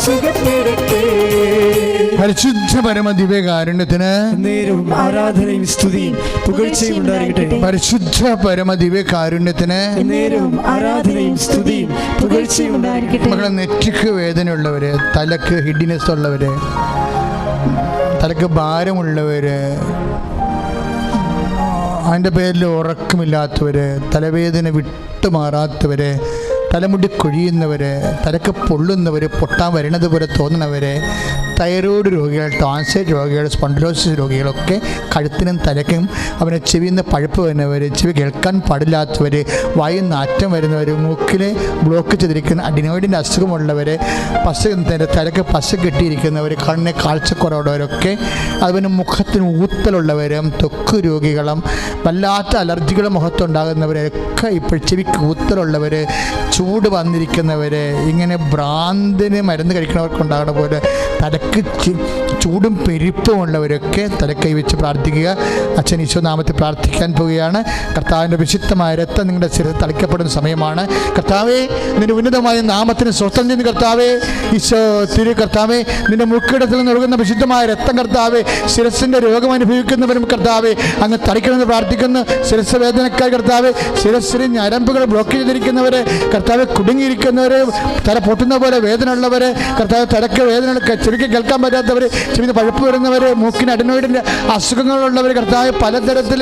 സുഖപ്പെടട്ടെ. പരിശുദ്ധ പരമ ദിവ്യകാരുണ്യത്തിന് നേരും ആരാധനയും സ്തുതിയും പുകഴ്ചയും ഉണ്ടായിരിക്കട്ടെ. പരിശുദ്ധ പരമ ദിവ്യകാരുണ്യത്തിന് നേരും ആരാധനയും സ്തുതിയും പുകഴ്ചയും ഉണ്ടായിരിക്കട്ടെ. മക്കളെ, നെറ്റിക്ക് വേദനയുള്ളവര്, തലക്ക് ഹിഡിനെസ് ഉള്ളവര്, തലക്ക് ഭാരമുള്ളവര്, അതിൻ്റെ പേരിൽ ഉറക്കമില്ലാത്തവര്, തലവേദന വിട്ടുമാറാത്തവര്, തലമുടി കൊഴിയുന്നവര്, തലക്ക് പൊള്ളുന്നവർ, പൊട്ടാൻ വരണത് പോലെ തോന്നുന്നവര്, തൈറോയ്ഡ് രോഗികൾ, ടോൺസിലൈറ്റിസ് രോഗികൾ, സ്പോണ്ടിലോസിസ് രോഗികളൊക്കെ കഴുത്തിനും തലയ്ക്കും അവനെ ചെവിയിൽ നിന്ന് പഴുപ്പ് വരുന്നവർ, ചെവി കേൾക്കാൻ പാടില്ലാത്തവർ, വായിൽ നാറ്റം വരുന്നവർ, മൂക്കിൽ ബ്ലോക്ക് ചെയ്തിരിക്കുന്ന അഡിനോയിഡിൻ്റെ അസുഖമുള്ളവർ, തലയ്ക്ക് പശ കെട്ടിയിരിക്കുന്നവർ, കണ്ണിന് കാഴ്ചക്കുറവുള്ളവരൊക്കെ, അതുപോലെ മുഖത്തിന് ഊത്തലുള്ളവരും, ത്വക്ക് രോഗികളും, വല്ലാത്ത അലർജികളും മുഖത്തുണ്ടാകുന്നവരൊക്കെ ഇപ്പോൾ ചെവിക്ക് ഊത്തലുള്ളവർ, ചൂട് വന്നിരിക്കുന്നവർ, ഇങ്ങനെ ഭ്രാന്തിന് മരുന്ന് കഴിക്കുന്നവർക്കുണ്ടാകുന്ന പോലെ തലയ്ക്ക് തലയ്ക്ക് ചൂടും പെരുപ്പമുള്ളവരൊക്കെ തലക്കൈ വെച്ച് പ്രാർത്ഥിക്കുക. അച്ഛൻ ഈശോ നാമത്തിൽ പ്രാർത്ഥിക്കാൻ പോവുകയാണ്. കർത്താവിൻ്റെ വിശുദ്ധമായ രക്തം നിങ്ങളുടെ ശിരസ് തളിക്കപ്പെടുന്ന സമയമാണ്. കർത്താവേ, നിന്റെ ഉന്നതമായ നാമത്തിന് സ്വസ്ഥം ചെയ്യുന്ന കർത്താവേ, ഈശോ തിരു കർത്താവേ, നിന്റെ മുക്കിടത്തിൽ നിന്ന് ഒഴുകുന്ന വിശുദ്ധമായ രക്തം കർത്താവേ, ശിരസിൻ്റെ രോഗം അനുഭവിക്കുന്നവരും കർത്താവേ അങ്ങ് തളിക്കണമെന്ന് പ്രാർത്ഥിക്കുന്നു. ശിരസ് വേദനക്കാർ കർത്താവേ, ശിരസ്സിന് ഞരമ്പുകൾ ബ്ലോക്ക് ചെയ്തിരിക്കുന്നവരെ കർത്താവെ, കുടുങ്ങിയിരിക്കുന്നവരെ, തല പൊട്ടുന്ന പോലെ വേദന ഉള്ളവരെ കർത്താവ്, തലക്ക് വേദന, ചെവിക്ക് കേൾക്കാൻ പറ്റാത്തവർ, ചെവിന് പഴുപ്പ് വരുന്നവർ, മൂക്കിന് അഡിനോയിഡിൻ്റെ അസുഖങ്ങളുള്ളവർ കർത്താവ്, പലതരത്തിൽ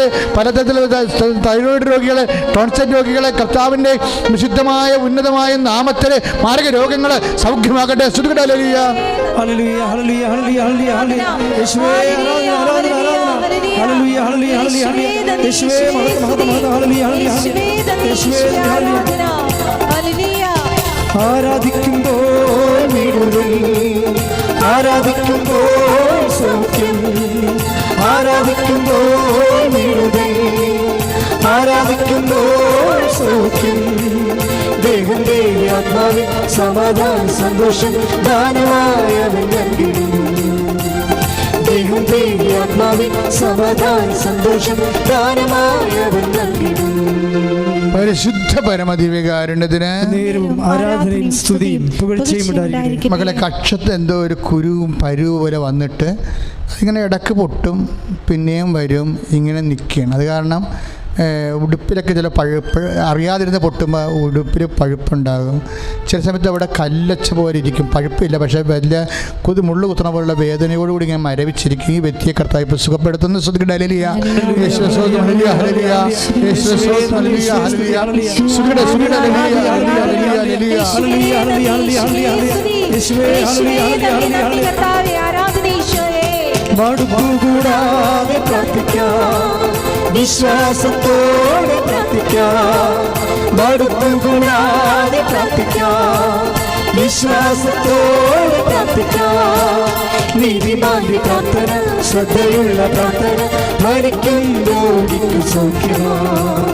തൈറോയിഡ് രോഗികളെ, ടോൺസൈറ്റ് രോഗികളെ കർത്താവിൻ്റെ വിശുദ്ധമായ ഉന്നതമായ നാമത്തിൽ മാരക രോഗങ്ങൾ സൗഖ്യമാകട്ടെ. ഹല്ലേലൂയ, ഹല്ലേലൂയ, ഹല്ലേലൂയ, ഹല്ലേലൂയ, ഹല്ലേലൂയ. യേശുവേ ആരാധന, ആരാധന, ആരാധന. ഹല്ലേലൂയ, ഹല്ലേലൂയ, ഹല്ലേലൂയ, ഹല്ലേലൂയ. യേശുവേ മഹത്വം, ഹല്ലേലൂയ, ഹല്ലേലൂയ, ഹല്ലേലൂയ. യേശുവേ ഹല്ലേലൂയ. ആരാധിക്കുമ്പോൾ വിടുതൽ, ആരാധിക്കുമ്പോൾ സൗഖ്യം, ആരാധിക്കുമ്പോൾ വിടുതൽ, ആരാധിക്കുമ്പോൾ സൗഖ്യം. ദേഹം ആത്മാവിൽ സമാധാനം സന്തോഷം ദാനമായവൻ നൽകിടും. ദേഹം ആത്മാവിൽ സമാധാനം സന്തോഷം ദാനമായവൻ നൽകിടും. പരിശുദ്ധ പരമദിവ്യകാരുണ്യത്തിന് നേരവും ആരാധനയും സ്തുതിയും പുകഴ്ചയും ഉണ്ടായിരിക്കട്ടെ. മകളെ, കക്ഷത്ത് എന്തോ ഒരു കുരുവും പരുവ് പോലെ വന്നിട്ട് അതിങ്ങനെ ഇടക്ക് പൊട്ടും, പിന്നെയും വരും, ഇങ്ങനെ നിൽക്കുകയാണ്. അത് കാരണം ഉടുപ്പിലൊക്കെ ചില പഴുപ്പ് അറിയാതിരുന്ന് പൊട്ടുമ്പോൾ ഉടുപ്പിൽ പഴുപ്പുണ്ടാകും. ചില സമയത്ത് അവിടെ കല്ലച്ച പോലെ ഇരിക്കും, പഴുപ്പില്ല, പക്ഷേ വലിയ മുള്ളു കുത്തണ പോലുള്ള വേദനയോടുകൂടി ഇങ്ങനെ മരവിച്ചിരിക്കും. ഈ വ്യക്തിയെ കർത്താവ് ഇപ്പോൾ സുഖപ്പെടുത്തുന്നു. മടുപ്പുകൂടാതെ പ്രാർത്ഥിക്കാം, വിശ്വാസത്തോടെ പ്രാർത്ഥിക്കാം. മടുപ്പുകൂടാതെ പ്രാർത്ഥിക്കാം, വിശ്വാസത്തോടെ പ്രാർത്ഥിക്കാം. നീതിമാന്റെ പ്രാർത്ഥന, ശ്രദ്ധയുള്ള പ്രാർത്ഥന, മരിക്കും രോഗിക്ക് സൗഖ്യമാണ്.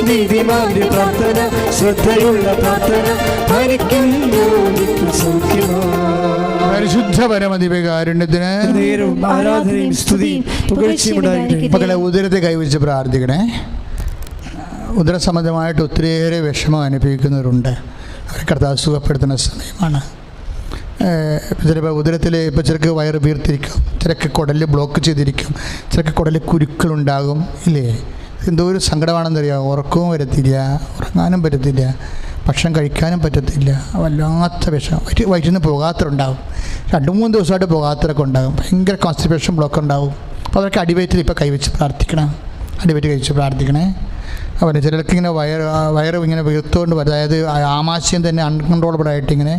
നീതിമാന്റെ പ്രാർത്ഥന, ശ്രദ്ധയുള്ള പ്രാർത്ഥന, മരിക്കും രോഗിക്ക് സൗഖ്യമാണ്. പരിശുദ്ധ പരമദിവ്യകാരുണ്യത്തിന് നേരവും ആരാധനയും സ്തുതിയും പുകഴ്ചയും ഉണ്ടായിരിക്കട്ടെ. മക്കളെ, ഉദരത്തെ കൈവച്ച് പ്രാർത്ഥിക്കണേ. ഉദര സംബന്ധമായിട്ട് ഒത്തിരിയേറെ വിഷമം അനുഭവിക്കുന്നവരുണ്ട്. അവരെ കർത്താവ് സുഖപ്പെടുത്തുന്ന സമയമാണ്. ചിലപ്പോൾ ഉദരത്തിൽ ഇപ്പോൾ ചിലർക്ക് വയറ് വീർത്തിരിക്കും, ചിലക്ക് കുടലിൽ ബ്ലോക്ക് ചെയ്തിരിക്കും, ചിലക്ക് കുടലിൽ കുരുക്കളുണ്ടാകും. ഇല്ലേ? എന്തോ ഒരു സങ്കടമാണെന്നറിയാം. ഉറക്കവും വരത്തില്ല, ഉറങ്ങാനും പറ്റത്തില്ല, ഭക്ഷണം കഴിക്കാനും പറ്റത്തില്ല, വല്ലാത്ത വിഷം. വയറ്റിൽ നിന്ന് പോകാത്തവരുണ്ടാകും, 2-3 ദിവസമായിട്ട് പോകാത്തവരൊക്കെ ഉണ്ടാകും. ഭയങ്കര കോൺസ്റ്റിപ്പേഷൻ ബ്ലോക്ക് ഉണ്ടാകും. അപ്പോൾ അവർക്ക് അടിവയറ്റിൽ ഇപ്പോൾ കൈവച്ച് പ്രാർത്ഥിക്കണം, അടിവയറ്റ് കഴിച്ച് പ്രാർത്ഥിക്കണേ. അതുപോലെ ചിലർക്ക് ഇങ്ങനെ വയറ് ഇങ്ങനെ വീർത്തുകൊണ്ട് വരും, അതായത് ആമാശയം തന്നെ അൺകൺട്രോളബിളായിട്ട് ഇങ്ങനെ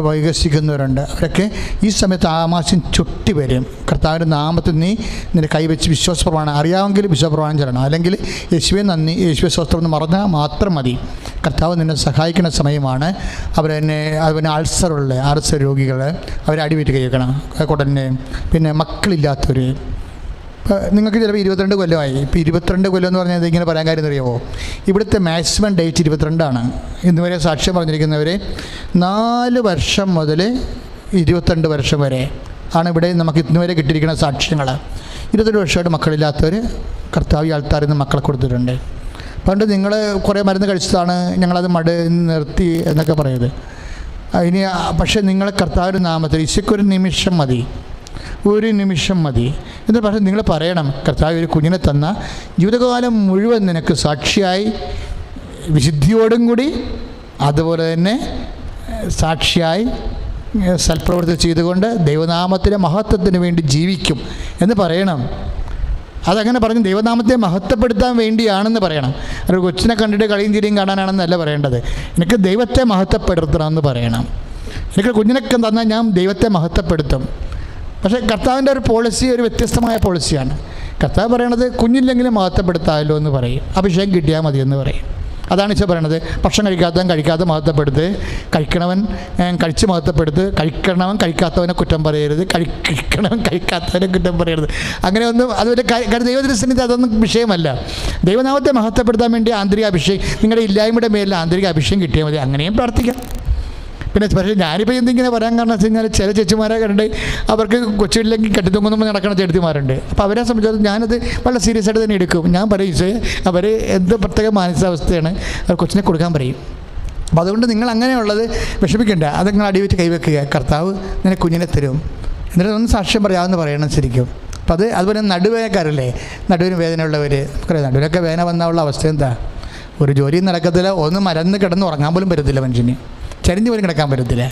വൈകസിക്കുന്നവരുണ്ട്. അവരൊക്കെ ഈ സമയത്ത് ആമാശയം ചുട്ടി വരും. കർത്താവിൻ്റെ നാമത്തിൽ നീ നിൻ്റെ കൈവച്ച് വിശ്വാസപ്രമാണം, അറിയാമെങ്കിൽ വിശ്വാസപ്രമാണം ചെല്ലണം, അല്ലെങ്കിൽ യേശുവെ നന്ദി, യേശുവെ സ്വസ്ത്രം എന്ന് പറഞ്ഞാൽ മാത്രം മതി. കർത്താവ് നിന്നെ സഹായിക്കുന്ന സമയമാണ്. അതുപോലെ അൾസർ രോഗികൾ അവരെ അടിവയറ്റ് കഴിക്കണം, കുടലിന്. പിന്നെ മക്കളില്ലാത്തവർ, നിങ്ങൾക്ക് ചിലപ്പോൾ 22 കൊല്ലമായി. ഇപ്പോൾ 22 കൊല്ലം എന്ന് പറഞ്ഞാൽ ഇങ്ങനെ പറയാൻ കാര്യം അറിയാമോ? ഇവിടുത്തെ മാക്സിമം ഡേറ്റ് 22ആണ്. ഇന്നുവരെ സാക്ഷ്യം പറഞ്ഞിരിക്കുന്നവർ 4 വർഷം മുതൽ 22 വർഷം വരെ ആണ് ഇവിടെ നമുക്ക് ഇന്നുവരെ കിട്ടിയിരിക്കുന്ന സാക്ഷ്യങ്ങൾ. 22 വർഷമായിട്ട് മക്കളില്ലാത്തവർ കർത്താവ് ആൾക്കാരിൽ നിന്ന് മക്കളെ കൊടുത്തിട്ടുണ്ട്. പണ്ട് നിങ്ങൾ കുറേ മരുന്ന് കഴിച്ചതാണ്, ഞങ്ങളത് നിർത്തി എന്നൊക്കെ പറയുന്നത്. ഇനി പക്ഷേ നിങ്ങളെ കർത്താവിൻ്റെ നാമത്തിൽ ഈശോയ്ക്കൊരു നിമിഷം മതി, ഒരു നിമിഷം മതി എന്ന് പറഞ്ഞാൽ നിങ്ങൾ പറയണം, കർത്താവ് ഒരു കുഞ്ഞിനെ തന്ന ജീവിതകാലം മുഴുവൻ നിനക്ക് സാക്ഷിയായി വിശുദ്ധിയോടും കൂടി, അതുപോലെ തന്നെ സാക്ഷിയായി സൽപ്രവൃത്തി ചെയ്തുകൊണ്ട് ദൈവനാമത്തിൻ്റെ മഹത്വത്തിന് വേണ്ടി ജീവിക്കും എന്ന് പറയണം. അതങ്ങനെ പറഞ്ഞ് ദൈവനാമത്തെ മഹത്വപ്പെടുത്താൻ വേണ്ടിയാണെന്ന് പറയണം. ഒരു കൊച്ചിനെ കണ്ടിട്ട് കളിയും ചിരിയും കാണാനാണെന്നല്ല പറയേണ്ടത്. എനിക്ക് ദൈവത്തെ മഹത്വപ്പെടുത്തണമെന്ന് പറയണം. എനിക്ക് കുഞ്ഞിനൊക്കെ തന്നാൽ ഞാൻ ദൈവത്തെ മഹത്വപ്പെടുത്തും. പക്ഷേ കർത്താവിൻ്റെ ഒരു പോളിസി ഒരു വ്യത്യസ്തമായ പോളിസിയാണ്. കർത്താവ് പറയണത് കുഞ്ഞില്ലെങ്കിലും മഹത്വപ്പെടുത്താമല്ലോ എന്ന് പറയും, അഭിഷേകം കിട്ടിയാൽ മതിയെന്ന് പറയും. അതാണ് ഈശോ പറയണത്. ഭക്ഷണം കഴിക്കാതെ മഹത്വപ്പെടുത്ത്, കഴിക്കണവൻ കഴിച്ച് മഹത്വപ്പെടുത്ത്, കഴിക്കണവൻ കഴിക്കാത്തവനെ കുറ്റം പറയരുത്, കഴിക്കണവൻ കഴിക്കാത്തവനെ കുറ്റം പറയരുത്. അങ്ങനെ ഒന്നും അതുപോലെ ദൈവദൃശ്യത്തിൽ അതൊന്നും വിഷയമല്ല. ദൈവനാമത്തെ മഹത്വപ്പെടുത്താൻ വേണ്ടി ആന്തരിക അഭിഷേകം, നിങ്ങളുടെ ഇല്ലായ്മയുടെ മേലിൽ ആന്തരിക അഭിഷേകം കിട്ടിയാൽ മതി. അങ്ങനെയും പ്രാർത്ഥിക്കാം. പിന്നെ പക്ഷേ ഞാനിപ്പോൾ എന്തിങ്ങനെ പറയാൻ കാരണം വെച്ച് കഴിഞ്ഞാൽ ചില ചേച്ചിമാരെ കണ്ട് അവർക്ക് കൊച്ചില്ലെങ്കിൽ കെട്ടിത്തൂങ്ങുമ്പോൾ നടക്കുന്ന ചേച്ചിമാരുണ്ട്. അപ്പോൾ അവരെ സംബന്ധിച്ചിടത്തോളം ഞാനത് വളരെ സീരിയസ് ആയിട്ട് തന്നെ എടുക്കും. ഞാൻ പറയും അവർ എന്ത് പ്രത്യേക മാനസികാവസ്ഥയാണ് അവർ കൊച്ചിനെ കൊടുക്കാൻ പറയും. അപ്പോൾ അതുകൊണ്ട് നിങ്ങൾ അങ്ങനെയുള്ളത് വിഷമിക്കേണ്ട, അത് നിങ്ങൾ അടിവെച്ച് കൈവെക്കുക, കർത്താവ് നിനക്ക് കുഞ്ഞിനെ തരും, എന്നിട്ട് ഒന്ന് സാക്ഷ്യം പറയാമെന്ന് പറയണം ശരിക്കും. അപ്പോൾ അതുപോലെ നടുവേദനക്കാരല്ലേ, നടുവിന് വേദനയുള്ളവർ, നമുക്കറിയാം നടുവിനൊക്കെ വേദന വന്നുള്ള അവസ്ഥ എന്താ, ഒരു ജോലിയും നടക്കത്തില്ല, ഒന്ന് മരന്ന് കിടന്ന് ഉറങ്ങാൻ പോലും പറ്റത്തില്ല, മനുഷ്യന് ചരിഞ്ഞ് പോലും കിടക്കാൻ പറ്റത്തില്ല.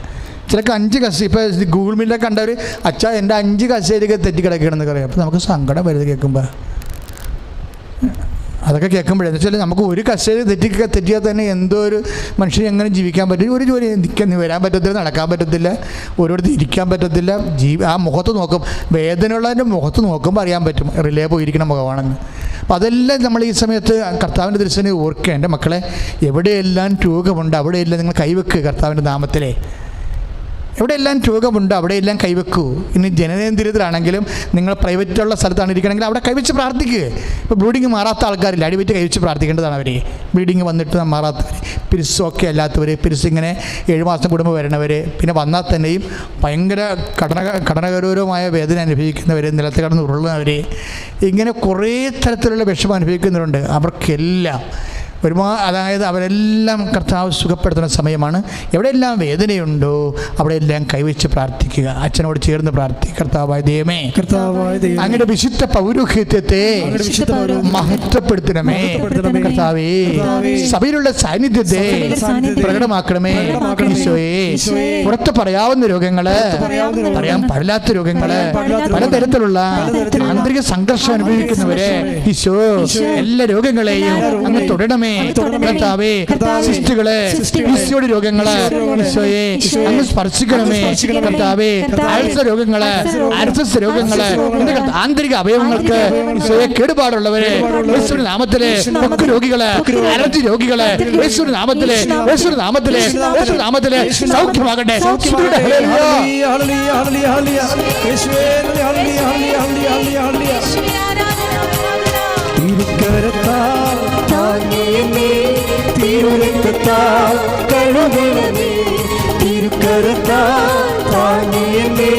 ചിലക്ക് 5 കസേര, ഇപ്പോൾ ഗൂഗിൾ മീറ്റിലൊക്കെ കണ്ടവർ അച്ഛാ എൻ്റെ 5 കസേരയൊക്കെ തെറ്റി കിടക്കണമെന്നൊക്കെ അറിയാം. അപ്പോൾ നമുക്ക് സങ്കടം വരുന്നത് കേൾക്കുമ്പോൾ. അതൊക്കെ കേൾക്കുമ്പോഴേ വെച്ചാൽ നമുക്ക് ഒരു കസേര തെറ്റിയാൽ തന്നെ എന്തോ ഒരു മനുഷ്യന് എങ്ങനെ ജീവിക്കാൻ പറ്റും, ഒരു ജോലി വരാൻ പറ്റത്തില്ല, നടക്കാൻ പറ്റത്തില്ല, ഒരിടത്ത് ഇരിക്കാൻ പറ്റത്തില്ല. ആ മുഖത്ത് നോക്കും, വേദനയുള്ളതിൻ്റെ മുഖത്ത് നോക്കുമ്പോൾ അറിയാൻ പറ്റും റിലേ പോയിരിക്കുന്ന മുഖമാണെന്ന്. അപ്പം അതെല്ലാം നമ്മൾ ഈ സമയത്ത് കർത്താവിൻ്റെ ദൃശ്യനെ ഓർക്കുക. എൻ്റെ മക്കളെ, എവിടെയെല്ലാം രോഗമുണ്ട് അവിടെയെല്ലാം നിങ്ങൾ കൈവെക്കുക കർത്താവിൻ്റെ നാമത്തിലെ. എവിടെയെല്ലാം രോഗമുണ്ട് അവിടെയെല്ലാം കൈവെക്കൂ. ഇനി ജനനേന്ദ്രിയത്തിലാണെങ്കിലും നിങ്ങൾ പ്രൈവറ്റുള്ള സ്ഥലത്താണ് ഇരിക്കണമെങ്കിൽ അവിടെ കൈവച്ച് പ്രാർത്ഥിക്കുക. ഇപ്പോൾ ബ്ലീഡിങ് മാറാത്ത ആൾക്കാരില്ല, അടിവെച്ച് കൈവച്ച് പ്രാർത്ഥിക്കേണ്ടതാണ് അവർ. ബ്ലീഡിങ് വന്നിട്ട് മാറാത്തവർ, പിരിസൊക്കെ അല്ലാത്തവർ, പിരിസിങ്ങനെ 7 മാസം കൂടുമ്പോൾ വരണവർ, പിന്നെ വന്നാൽ തന്നെയും ഭയങ്കര കടനകരൂരമായ വേദന അനുഭവിക്കുന്നവർ, നിലത്ത് കിടന്ന് ഉരുളുന്നവർ, ഇങ്ങനെ കുറേ തരത്തിലുള്ള വിഷമം അനുഭവിക്കുന്നവരുണ്ട്. അവർക്കെല്ലാം അതായത് അവരെല്ലാം കർത്താവ് സുഖപ്പെടുത്തുന്ന സമയമാണ്. എവിടെയെല്ലാം വേദനയുണ്ടോ അവിടെയെല്ലാം കൈവച്ച് പ്രാർത്ഥിക്കുക, അച്ഛനോട് ചേർന്ന് പ്രാർത്ഥിക്കുക. കർത്താവായ ദൈവമേ, അങ്ങയുടെ വിശുദ്ധ പൗരോഹിത്യത്തെ മഹത്വപ്പെടുത്തണമേ. കർത്താവേ, സഭയിലുള്ള സാന്നിധ്യത്തെ പ്രകടമാക്കണമേ. ഈശോയെ, പുറത്ത് പറയാവുന്ന രോഗങ്ങള്, പറയാൻ പാടില്ലാത്ത രോഗങ്ങള്, പലതരത്തിലുള്ള ആന്തരിക സംഘർഷം അനുഭവിക്കുന്നവരെ ഈശോ എല്ലാ രോഗങ്ങളെയും അങ്ങ് തൊടണമേ. കർത്താവേ, സിസ്റ്റുകള്, ഈശോയുടെ രോഗങ്ങള് ഈശോയെ അങ്ങ് സ്പർശിക്കണമേ. കർത്താവേ, ആൽസർ രോഗങ്ങള്, ആർസസ് രോഗങ്ങള്, ആന്തരിക അവയവങ്ങൾക്ക് ഈശോയെ കേടുപാടുള്ളവരെ യേശുവിന്റെ നാമത്തിലെ, ത്വക്ക് രോഗികള്, അലർജി രോഗികള് യേശുവിന്റെ നാമത്തിലെ, യേശുവിന്റെ നാമത്തിലെ, യേശുവിന്റെ നാമത്തിലെ സൗഖ്യമാകട്ടെ. തിരുരക്തത്താൽ കഴുകണമേ, തിരുക്കരത്താൽ താങ്ങിയമ്മേ,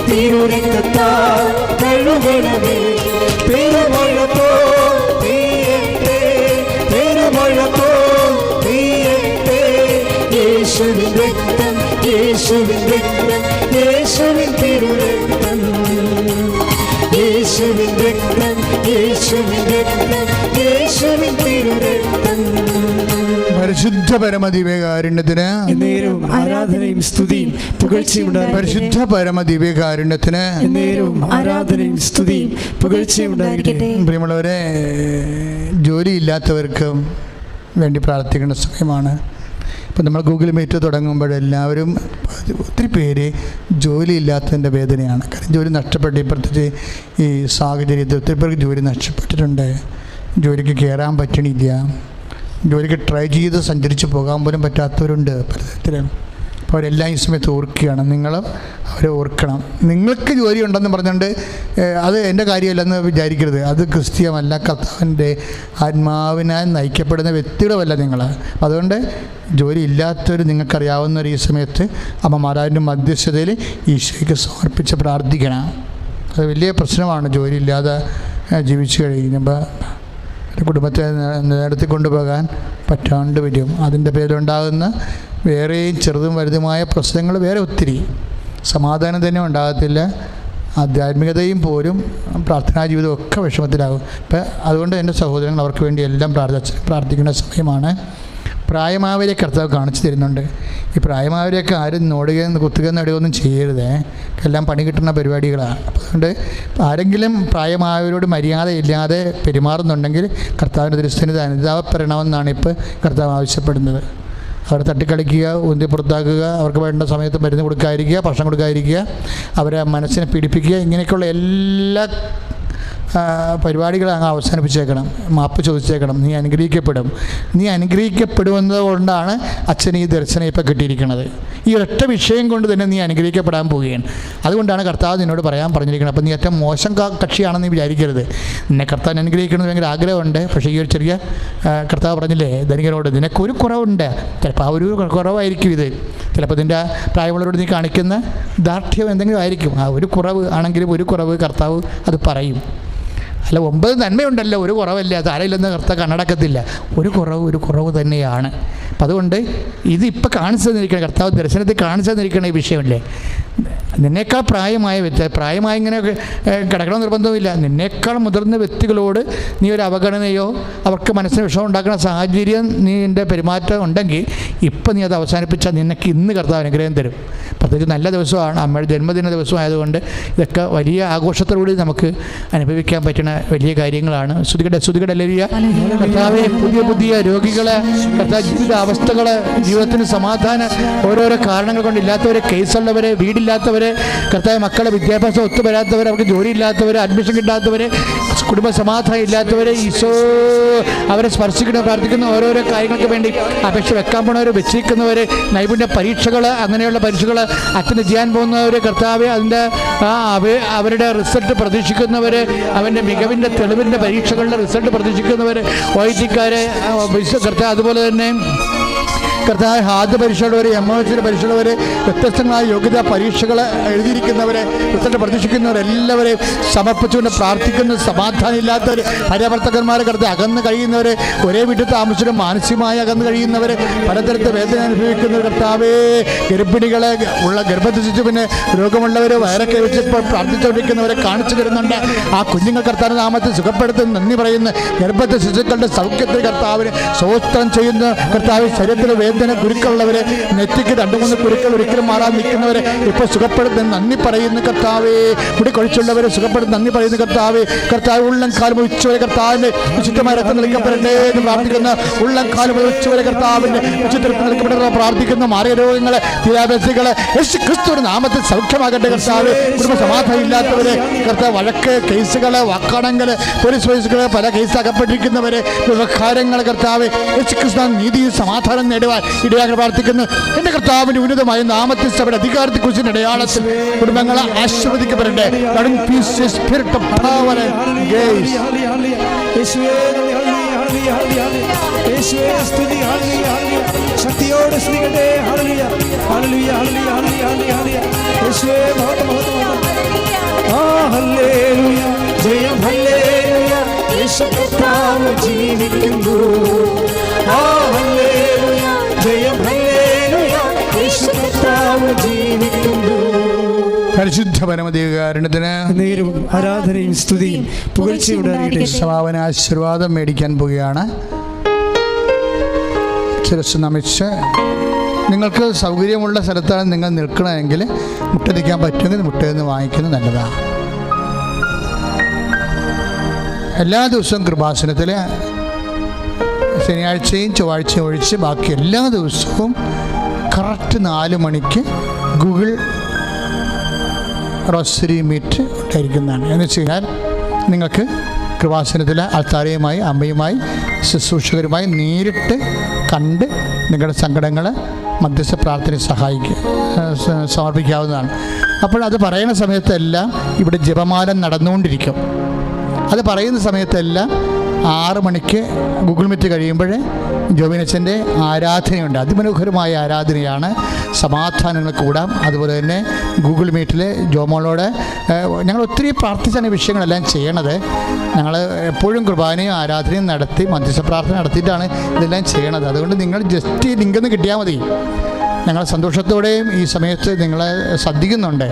തിരുരക്തത്താൽ കഴുകണമേ. പെരുമഴ പോ പെയ്യട്ടെ, പെരുമഴ പോ പെയ്യട്ടെ. യേശുവിൻ രക്തം, യേശുവിൻ രക്തം, യേശുവിൻ തിരുരക്തം, യേശുവിൻ രക്തം, യേശുവിൻ രക്തം, യേശുവിൻ തിരുരക്തം. പരിശുദ്ധ പരമദിവ്യകാരുണ്യത്തിന് എന്നേരവും ആരാധനയും സ്തുതിയും പുകഴ്ചയും ഉണ്ടായിരിക്കട്ടെ. പരിശുദ്ധ പരമദിവ്യകാരുണ്യത്തിന് എന്നേരവും ആരാധനയും സ്തുതിയും പുകഴ്ചയും ഉണ്ടായിരിക്കട്ടെ. പ്രിയമുള്ളവരെ, ജോലിയില്ലാത്തവർക്ക് വേണ്ടി പ്രാർത്ഥിക്കേണ്ട സമയമാണ്. ഇപ്പം നമ്മൾ ഗൂഗിൾ മീറ്റ് തുടങ്ങുമ്പോഴെല്ലാവരും ഒത്തിരി പേര് ജോലിയില്ലാത്തതിൻ്റെ വേദനയാണ്. കാരണം ജോലി നഷ്ടപ്പെട്ട്, ഇപ്പോഴത്തെ ഈ സാഹചര്യത്തിൽ ഒത്തിരി പേർക്ക് ജോലി നഷ്ടപ്പെട്ടിട്ടുണ്ട്. ജോലിക്ക് കയറാൻ പറ്റണില്ല, ജോലിക്ക് ട്രൈ ചെയ്ത് സഞ്ചരിച്ച് പോകാൻ പോലും പറ്റാത്തവരുണ്ട് പലതരത്തിലും. അപ്പോൾ അവരെല്ലാം ഈ സമയത്ത് ഓർക്കുകയാണ്. നിങ്ങളും അവരെ ഓർക്കണം. നിങ്ങൾക്ക് ജോലി ഉണ്ടെന്ന് പറഞ്ഞുകൊണ്ട് അത് എൻ്റെ കാര്യമല്ലെന്ന് വിചാരിക്കരുത്. അത് ക്രിസ്തീയമല്ല, കർത്താവിൻ്റെ ആത്മാവിനാൽ നയിക്കപ്പെടുന്ന വ്യക്തികളുമല്ല നിങ്ങൾ. അതുകൊണ്ട് ജോലി ഇല്ലാത്തവർ, നിങ്ങൾക്കറിയാവുന്നവർ ഈ സമയത്ത് അമ്മമാരാൻ്റെ മധ്യസ്ഥതയിൽ ഈശോയ്ക്ക് സമർപ്പിച്ച് പ്രാർത്ഥിക്കണം. അത് വലിയ പ്രശ്നമാണ്. ജോലിയില്ലാതെ ജീവിച്ചു കഴിയുമ്പോൾ കുടുംബത്തെ നടത്തി കൊണ്ടുപോകാൻ പറ്റാണ്ട് വരും. അതിൻ്റെ പേരിലുണ്ടാകുന്ന വേറെയും ചെറുതും വലുതുമായ പ്രശ്നങ്ങൾ വേറെ ഒത്തിരി. സമാധാനം തന്നെ ഉണ്ടാകത്തില്ല, ആധ്യാത്മികതയും പോലും പ്രാർത്ഥനാ ജീവിതവും ഒക്കെ വിഷമത്തിലാകും. ഇപ്പം അതുകൊണ്ട് എൻ്റെ സഹോദരങ്ങൾ അവർക്ക് വേണ്ടി എല്ലാം പ്രാർത്ഥിക്കുന്ന സമയമാണ്. പ്രായമായവരെ കർത്താവ് കാണിച്ചു തരുന്നുണ്ട്. ഈ പ്രായമായവരെയൊക്കെ ആരും നോടുകയെന്ന് കുത്തുക നേടുകയൊന്നും ചെയ്യരുത്. എല്ലാം പണി കിട്ടുന്ന പരിപാടികളാണ്. അപ്പോൾ അതുകൊണ്ട് ആരെങ്കിലും പ്രായമായവരോട് മര്യാദയില്ലാതെ പെരുമാറുന്നുണ്ടെങ്കിൽ കർത്താവിൻ്റെ ദൃശ്യത്തിന് അനുതാപപ്പെടണമെന്നാണ് ഇപ്പോൾ കർത്താവ് ആവശ്യപ്പെടുന്നത്. അവരെ തട്ടിക്കളിക്കുക, ഉന്തി പുറത്താക്കുക, അവർക്ക് വേണ്ട സമയത്ത് മരുന്ന് കൊടുക്കാതിരിക്കുക, ഭക്ഷണം കൊടുക്കാതിരിക്കുക, അവരെ മനസ്സിനെ പീഡിപ്പിക്കുക, ഇങ്ങനെയൊക്കെയുള്ള എല്ലാ പരിപാടികൾ അങ്ങ് അവസാനിപ്പിച്ചേക്കണം, മാപ്പ് ചോദിച്ചേക്കണം. നീ അനുഗ്രഹിക്കപ്പെടും. നീ അനുഗ്രഹിക്കപ്പെടുന്നത് കൊണ്ടാണ് അച്ഛന് ഈ ദർശനം ഇപ്പോൾ കിട്ടിയിരിക്കുന്നത്. ഈ ഒറ്റ വിഷയം കൊണ്ട് തന്നെ നീ അനുഗ്രഹിക്കപ്പെടാൻ പോവുകയാണ്. അതുകൊണ്ടാണ് കർത്താവ് നിന്നോട് പറയാൻ പറഞ്ഞിരിക്കുന്നത്. അപ്പോൾ നീ ഏറ്റവും മോശം കക്ഷിയാണെന്ന് വിചാരിക്കരുത്. നിന്നെ കർത്താവ് അനുഗ്രഹിക്കണമെന്ന് ഭയങ്കര ആഗ്രഹമുണ്ട്. പക്ഷേ ഈ ഒരു ചെറിയ കർത്താവ് പറഞ്ഞില്ലേ ധനികനോട്, നിനക്കൊരു കുറവുണ്ട്. ചിലപ്പോൾ ആ ഒരു കുറവായിരിക്കും ഇത്. ചിലപ്പോൾ ഇതിൻ്റെ പ്രായമുള്ളവരോട് നീ കാണിക്കുന്ന ദാർഢ്യം എന്തെങ്കിലും ആയിരിക്കും. ആ ഒരു കുറവ് ആണെങ്കിലും ഒരു കുറവ് കർത്താവ് അത് പറയും. അല്ല 9 നന്മയുണ്ടല്ലോ, ഒരു കുറവല്ല, അത് ആരെയില്ലെന്ന് കർത്താവ് കണ്ണടക്കത്തില്ല. ഒരു കുറവ് തന്നെയാണ്. അപ്പം അതുകൊണ്ട് ഇതിപ്പോൾ കാണിച്ചു തന്നിരിക്കണം, കർത്താവ് ദർശനത്തിൽ കാണിച്ചു തന്നിരിക്കണം ഈ വിഷയമല്ലേ. നിന്നേക്കാൾ പ്രായമായി ഇങ്ങനെ കിടക്കണം നിർബന്ധമില്ല. നിന്നേക്കാൾ മുതിർന്ന വ്യക്തികളോട് നീ ഒരു അവഗണനയോ അവർക്ക് മനസ്സിന് വിഷമം ഉണ്ടാക്കുന്ന സാഹചര്യം നീൻ്റെ പെരുമാറ്റം ഉണ്ടെങ്കിൽ ഇപ്പം നീ അത് അവസാനിപ്പിച്ചാൽ നിനക്ക് ഇന്ന് കർത്താവ് അനുഗ്രഹം തരും. പ്രത്യേകിച്ച് നല്ല ദിവസമാണ്, അമ്മയുടെ ജന്മദിന ദിവസമായതുകൊണ്ട് ഇതൊക്കെ വലിയ ആഘോഷത്തോടുകൂടി നമുക്ക് അനുഭവിക്കാൻ പറ്റുന്ന വലിയ കാര്യങ്ങളാണ്. സ്തുതികട ഹല്ലേലൂയ. കർത്താവേ, പുതിയ രോഗികളെ, കർത്താവ് ജീവിത അവസ്ഥകൾ, ജീവിതത്തിന് സമാധാനം, ഓരോരോ കാരണങ്ങൾ കൊണ്ടില്ലാത്തവരെ, കേസുള്ളവരെ, വീടില്ലാത്തവരെ, കർത്താവ് മക്കളെ വിദ്യാഭ്യാസം ഒത്തുവരാത്തവർ, അവർക്ക് ജോലിയില്ലാത്തവർ, അഡ്മിഷൻ കിട്ടാത്തവർ, കുടുംബ സമാധാനം ഇല്ലാത്തവരെ ഈശോ അവരെ സ്പർശിക്കണം. പ്രാർത്ഥിക്കുന്ന ഓരോരോ കാര്യങ്ങൾക്ക് വേണ്ടി അപേക്ഷ വെക്കാൻ പോണവർ, വെച്ചിരിക്കുന്നവർ, നൈപുണ്യ പരീക്ഷകൾ, അങ്ങനെയുള്ള പരീക്ഷകൾ അറ്റൻഡ് ചെയ്യാൻ പോകുന്നവർ, കർത്താവ് അതിൻ്റെ അവരുടെ റിസൾട്ട് പ്രതീക്ഷിക്കുന്നവർ, അവൻ്റെ മികവിൻ്റെ തെളിവിൻ്റെ പരീക്ഷകളുടെ റിസൾട്ട് പ്രതീക്ഷിക്കുന്നവർ, വൈദ്യക്കാരെ കർത്താവ്, അതുപോലെ തന്നെ കർത്താവ് ഹാദ്യ പരീക്ഷയുള്ളവർ, MOHൻ്റെ പരീക്ഷയുള്ളവർ, വ്യത്യസ്തങ്ങളായ യോഗ്യതാ പരീക്ഷകൾ എഴുതിയിരിക്കുന്നവരെ, റിസൾട്ട് പ്രതീക്ഷിക്കുന്നവരെല്ലാവരെയും സമർപ്പിച്ചുകൊണ്ട് പ്രാർത്ഥിക്കുന്ന, സമാധാനം ഇല്ലാത്തവർ, ഭാര്യാഭർത്താക്കന്മാരെ കടത്ത് അകന്ന് കഴിയുന്നവർ, ഒരേ വീട്ടിൽ താമസിച്ചിട്ട് മാനസികമായി അകന്ന് കഴിയുന്നവർ, പലതരത്തിൽ വേദന അനുഭവിക്കുന്നവർ, കർത്താവേ, ഗർഭിണികളെ, ഗർഭത്തിൽ ശിശുവിന് രോഗമുള്ളവർ, വയറൊക്കെ വെച്ച് പ്രാർത്ഥിച്ചുകൊണ്ടിരിക്കുന്നവരെ കാണിച്ചു തരുന്നുണ്ട്. ആ കുഞ്ഞുങ്ങൾ കർത്താവിന്റെ നാമത്തിൽ സുഖപ്പെടുത്തുന്ന, നന്ദി പറയുന്ന, ഗർഭത്തെ ശിശുക്കളുടെ സൗഖ്യത്തിൽ കർത്താവിന് സ്തോത്രം ചെയ്യുന്ന, കർത്താവ് ശരീരത്തിൽ വേദന കുരുക്കളുള്ളവരെ, നെറ്റിക്ക് 2-3 കുരുക്കൾ ഒരിക്കലും മാറാൻ നിൽക്കുന്നവരെ ഇപ്പോൾ സുഖപ്പെടുത്തുന്ന, നന്ദി പറയുന്ന കർത്താവേ, മുടി കൊഴിച്ചുള്ളവരെ സുഖപ്പെടുന്ന, നന്ദി പറയുന്ന കർത്താവേ, കർത്താവ് ഉള്ളം കാലം ഉച്ചവരെ കർത്താവിന്റെ വിശുദ്ധമായ രക്തം നിൽക്കപ്പെടട്ടെ എന്ന് പ്രാർത്ഥിക്കുന്ന, ഉള്ളം കാലം ഉച്ചവരെ കർത്താവിന്റെ വിശുദ്ധ രക്തം നിൽക്കപ്പെടേണ്ട പ്രാർത്ഥിക്കുന്ന, മാറിയ രോഗങ്ങളെ, തിരാവസ്ഥകളെ യേശു ക്രിസ്തുവിന്റെ നാമത്തിൽ സൗഖ്യമാകട്ടെ. കർത്താവ് കുടുംബ സമാധാനം ഇല്ലാത്തവരെ, കർത്താവ് വഴക്ക് കേസുകള്, വാക്കാണങ്ങള്, പോലീസ് കേസുകള്, പല കേസ് അകപ്പെട്ടിരിക്കുന്നവരെ, വ്യവഹാരങ്ങൾ, കർത്താവ് യേശു ക്രിസ്തു നീതിയും സമാധാനം നേടുവാൻ ഇടയാക്കി പ്രാർത്ഥിക്കുന്നു. എന്റെ കർത്താവിന്റെ ഉന്നതമായ നാമത്തിൽ സഭയുടെ അധികാരത്തെ കുറിച്ച് അടയാളത്തിൽ കുടുംബങ്ങളെ ആശീർവദിക്കപ്പെടട്ടെ. ശക്തിയോട് സ്തുതിക്കട്ടെ. ഹല്ലേലൂയ ഹല്ലേലൂയ ഹല്ലേലൂയ ഹല്ലേലൂയ. യേശുവേ മഹത്വം. ആ ഹല്ലേലൂയ, ജയം ഹല്ലേലൂയ, യേശു കർത്താവ് ജീവിക്കുന്നു. ആ ഹല്ലേലൂയ, ജയം ഹല്ലേലൂയ, യേശു കർത്താവ് ജീവിക്കുന്നു. പരിശുദ്ധ പരമദിവ്യകാരുണ്യത്തിന് നേരും ആരാധനയും സ്തുതിയും പുകഴ്ചയും ഉണ്ടാകട്ടെ. സമാപന ആശീർവാദം മേടിക്കാൻ പോവുകയാണ്. ശിരസ്സ് നമിച്ച്, നിങ്ങൾക്ക് സൗകര്യമുള്ള സ്ഥലത്താണ് നിങ്ങൾ നിൽക്കണമെങ്കിൽ മുട്ടതിക്കാൻ പറ്റുമെങ്കിൽ മുട്ടയെന്ന് വാങ്ങിക്കുന്നത് നല്ലതാണ്. എല്ലാ ദിവസവും കൃപാസനത്തിൽ ശനിയാഴ്ചയും ചൊവ്വാഴ്ചയും ഒഴിച്ച് ബാക്കി എല്ലാ ദിവസവും കറക്റ്റ് 4 മണിക്ക് ഗൂഗിൾ റോസറി മീറ്റ് ഉണ്ടായിരിക്കുന്നതാണ്. എന്ന് വെച്ച് കഴിഞ്ഞാൽ നിങ്ങൾക്ക് കൃപാസനത്തിൽ അൽത്താരയുമായി, അമ്മയുമായി, ശുശ്രൂഷകരുമായി നേരിട്ട് കണ്ട് നിങ്ങളുടെ സങ്കടങ്ങൾ മധ്യസ്ഥ പ്രാർത്ഥനയെ സമർപ്പിക്കാവുന്നതാണ്. അപ്പോൾ അത് പറയുന്ന സമയത്തെല്ലാം ഇവിടെ ജപമാല നടന്നുകൊണ്ടിരിക്കും. അത് പറയുന്ന സമയത്തെല്ലാം 6 മണിക്ക് ഗൂഗിൾ മീറ്റ് കഴിയുമ്പോൾ ജോബിനച്ചൻ്റെ ആരാധനയുണ്ട്. അതിമനോഹരമായ ആരാധനയാണ്. സമാധാനങ്ങൾ കൂടാം. അതുപോലെ തന്നെ ഗൂഗിൾ മീറ്റിൽ ജോമോളോട് ഞങ്ങൾ ഒത്തിരി പ്രാർത്ഥിച്ചാണ് ഈ വിഷയങ്ങളെല്ലാം ചെയ്യണത്. ഞങ്ങൾ എപ്പോഴും കുർബാനയും ആരാധനയും നടത്തി, മധ്യസ്ഥ പ്രാർത്ഥന നടത്തിയിട്ടാണ് ഇതെല്ലാം ചെയ്യണത്. അതുകൊണ്ട് നിങ്ങൾ ജസ്റ്റ് ഈ ലിങ്കൊന്ന് കിട്ടിയാൽ മതി. ഞങ്ങൾ സന്തോഷത്തോടെയും ഈ സമയത്ത് നിങ്ങളെ ശ്രദ്ധിക്കുന്നുണ്ട്.